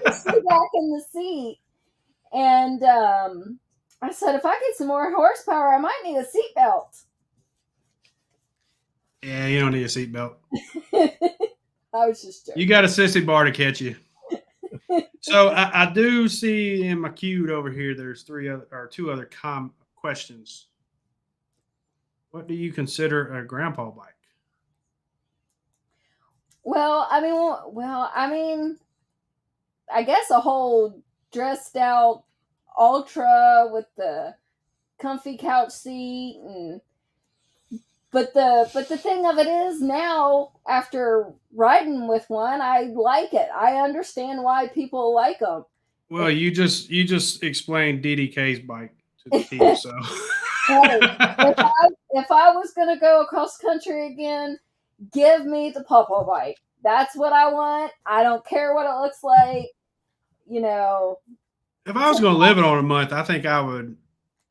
pushed me back in the seat. And I said, if I get some more horsepower, I might need a seatbelt. Yeah, you don't need a seatbelt. I was just joking. You got a sissy bar to catch you. So I do see in my queue over here, there's two other questions. What do you consider a grandpa bike? Well, I guess a whole dressed out Ultra with the comfy couch seat but the thing of it is, now after riding with one, I like it. I understand why people like them. Well, you just explained DDK's bike to the team, so Hey, if I was gonna go across country again, give me the Popo bike. That's what I want. I don't care what it looks like. If I was going to live it on a month, I think I would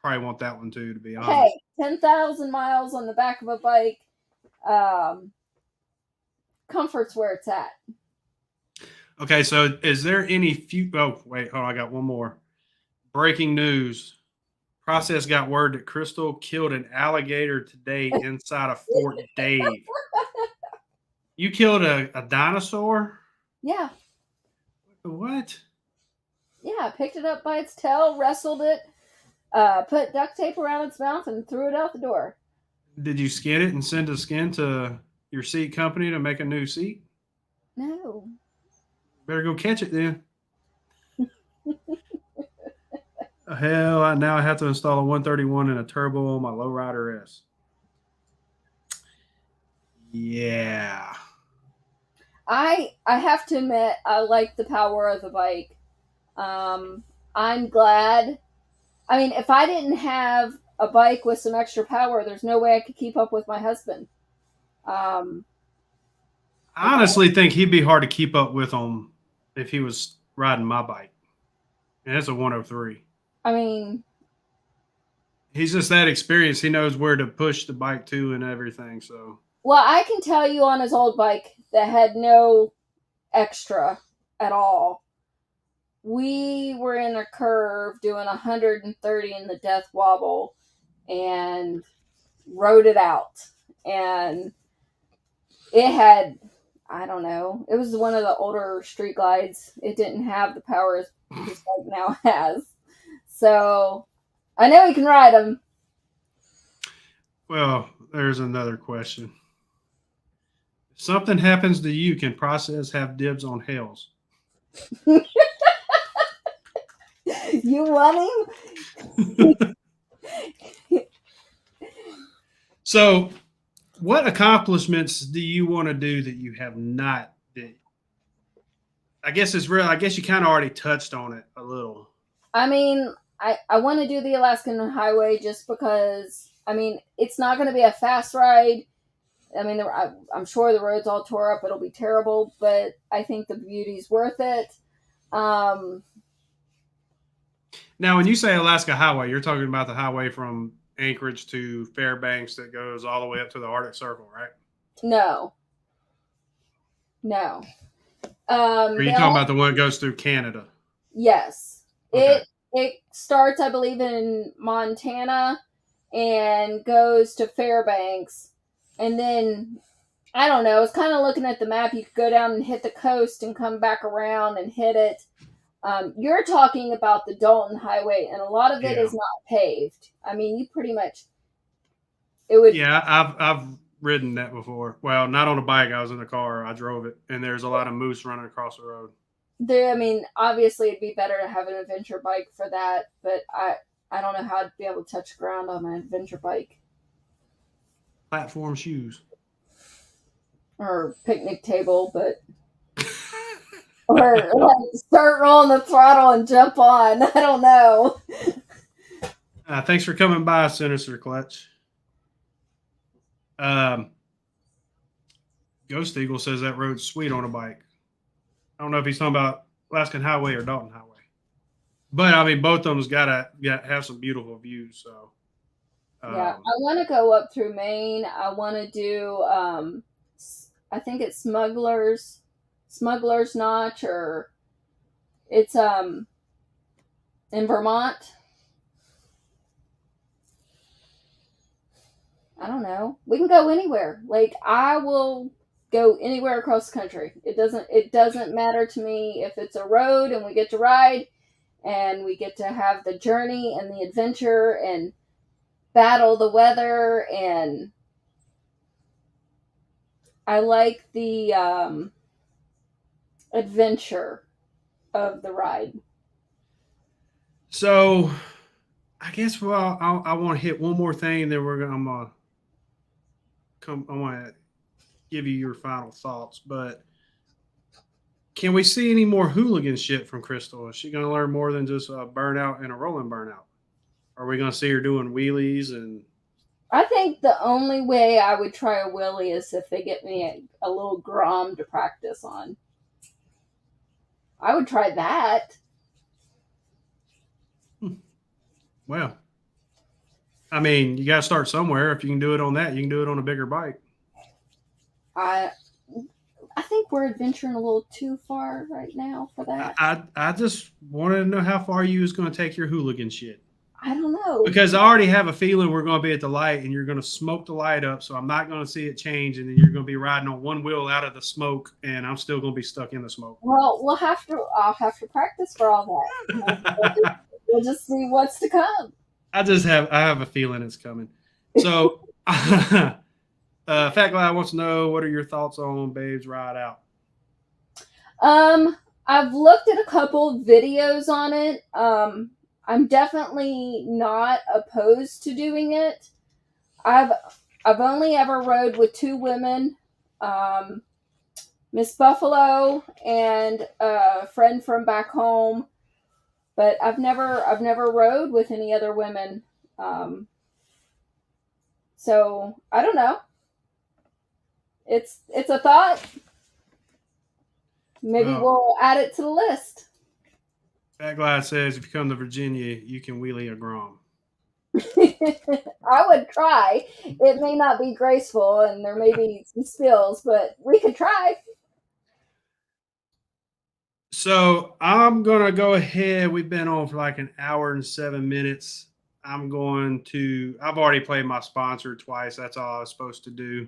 probably want that one too, to be honest. Hey, 10,000 miles on the back of a bike. comfort's where it's at. Okay, so is there any oh, wait, hold on, I got one more. Breaking news. Process got word that Crystal killed an alligator today inside of Fort Dave. You killed a dinosaur? Yeah. What? Yeah, picked it up by its tail, wrestled it, put duct tape around its mouth, and threw it out the door. Did you skin it and send the skin to your seat company to make a new seat? No. Better go catch it then. Hell, now I have to install a 131 and a turbo on my lowrider S. Yeah. I have to admit, I like the power of the bike. I'm glad. I mean, if I didn't have a bike with some extra power, there's no way I could keep up with my husband. I honestly think he'd be hard to keep up with on if he was riding my bike. And it's a 103. I mean, He's just that experienced. He knows where to push the bike to and everything. So, well, I can tell you on his old bike that had no extra at all. We were in a curve doing 130 in the death wobble and rode it out. And it had, I don't know, it was one of the older street glides. It didn't have the power his bike now has. So I know he can ride them. well, there's another question. If something happens to you, can Process have dibs on Hells? You want him? So, what accomplishments do you want to do that you have not? I guess it's real. I guess you kind of already touched on it a little. I mean, I want to do the Alaskan Highway just because, I mean, it's not going to be a fast ride. I mean, I'm sure the road's all tore up. It'll be terrible, but I think the beauty's worth it. Now, when you say Alaska Highway, you're talking about the highway from Anchorage to Fairbanks that goes all the way up to the Arctic Circle, right? No. Or are you talking about the one that goes through Canada? Yes. Okay. It starts, I believe, in Montana and goes to Fairbanks. And then, I don't know, it's kind of looking at the map. You could go down and hit the coast and come back around and hit it. You're talking about the Dalton Highway, and a lot of it is not paved. I mean, you pretty much, it would. Yeah, I've ridden that before. Well, not on a bike. I was in the car. I drove it, and there's a lot of moose running across the road. I mean, obviously, it'd be better to have an adventure bike for that, but I don't know how I'd be able to touch ground on my adventure bike. Platform shoes. Or picnic table, but... or like start rolling the throttle and jump on. I don't know. Thanks for coming by, Sinister Clutch. Ghost Eagle says that road's sweet on a bike. I don't know if he's talking about Alaskan Highway or Dalton Highway. But, I mean, both of them's got to have some beautiful views. So, yeah, I want to go up through Maine. I want to do, I think it's Smuggler's Notch, or it's in Vermont. I don't know. We can go anywhere. Like, I will go anywhere across the country. It doesn't matter to me if it's a road and we get to ride and we get to have the journey and the adventure and battle the weather. And I like the adventure of the ride. So, I guess I want to hit one more thing. Then I'm gonna I want to give you your final thoughts. But can we see any more hooligan shit from Crystal? Is she gonna learn more than just a burnout and a rolling burnout? Are we gonna see her doing wheelies and? I think the only way I would try a wheelie is if they get me a little Grom to practice on. I would try that. Well, I mean, you got to start somewhere. If you can do it on that, you can do it on a bigger bike. I think we're adventuring a little too far right now for that. I just wanted to know how far you was going to take your hooligan shit. I don't know. Because I already have a feeling we're going to be at the light and you're going to smoke the light up. So I'm not going to see it change. And then you're going to be riding on one wheel out of the smoke and I'm still going to be stuck in the smoke. Well, I'll have to practice for all that. We'll just see what's to come. I have a feeling it's coming. So, Fat Glad wants to know, what are your thoughts on Babe's Ride Out? I've looked at a couple videos on it. I'm definitely not opposed to doing it. I've only ever rode with two women, Miss Buffalo and a friend from back home, but I've never rode with any other women. So I don't know. It's a thought. Maybe we'll add it to the list. Fat Glad says, if you come to Virginia, you can wheelie a Grom. I would try. It may not be graceful and there may be some spills, but we could try. So I'm going to go ahead. We've been on for like an hour and 7 minutes. I've already played my sponsor twice. That's all I was supposed to do.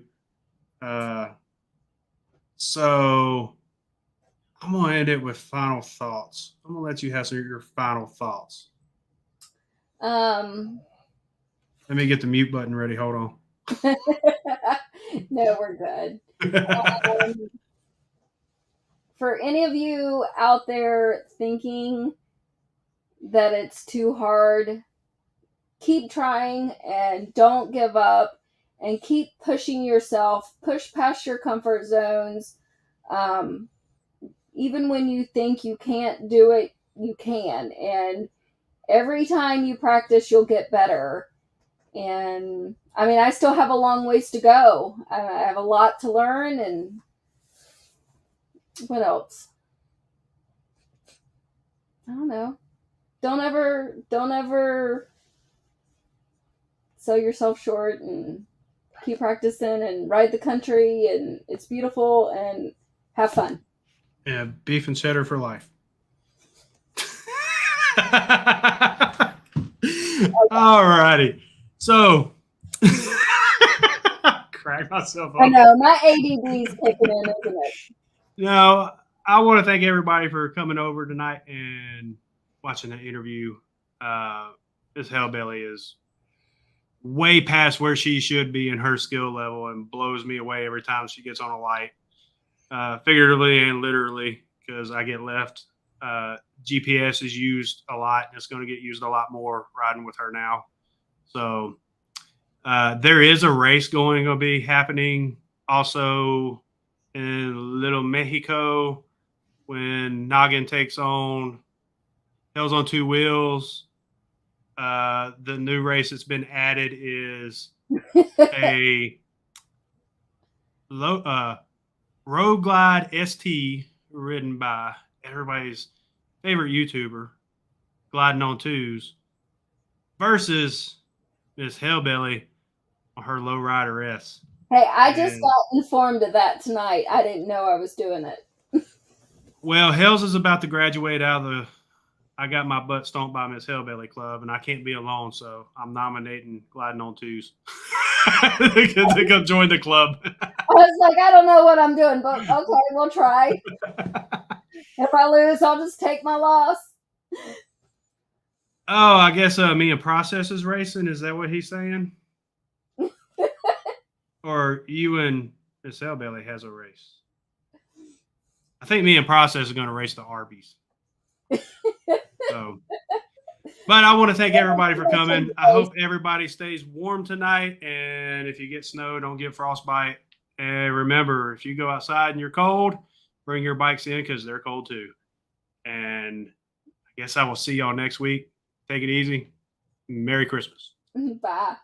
So I'm going to end it with final thoughts. I'm going to let you have your final thoughts. Let me get the mute button ready. Hold on. No, we're good. For any of you out there thinking that it's too hard, keep trying and don't give up and keep pushing yourself. Push past your comfort zones. Even when you think you can't do it, you can. And every time you practice, you'll get better. And I mean, I still have a long ways to go. I have a lot to learn. And what else? I don't know. Don't ever sell yourself short, and keep practicing and ride the country, and it's beautiful, and have fun. Yeah, beef and cheddar for life. All righty. So, crack myself up. I know, my ADD's kicking in, isn't it? No, I want to thank everybody for coming over tonight and watching the interview. This Hellbelly is way past where she should be in her skill level and blows me away every time she gets on a light. Figuratively and literally, because I get left. GPS is used a lot, and it's going to get used a lot more riding with her now. So there is a race going to be happening also in Little Mexico when Noggin takes on Hells on Two Wheels. The new race that's been added is a Road Glide ST ridden by everybody's favorite YouTuber, Gliding on Twos, versus Miss Hellbelly on her Lowrider S. Hey, I just got informed of that tonight. I didn't know I was doing it. Well, Hells is about to graduate out of the I got my butt stomped by Miss Hellbelly Club, and I can't be alone, so I'm nominating Gliding on Twos to come join the club. I was like, I don't know what I'm doing, but okay, we'll try. If I lose, I'll just take my loss. Oh, I guess me and Process is racing. Is that what he's saying? Or you and Miss Hellbelly has a race? I think me and Process are going to race the Arby's. So, but I want to thank everybody for coming. I hope everybody stays warm tonight. And if you get snow, don't get frostbite. And remember, if you go outside and you're cold, bring your bikes in because they're cold too. And I guess I will see y'all next week. Take it easy. Merry Christmas. Bye.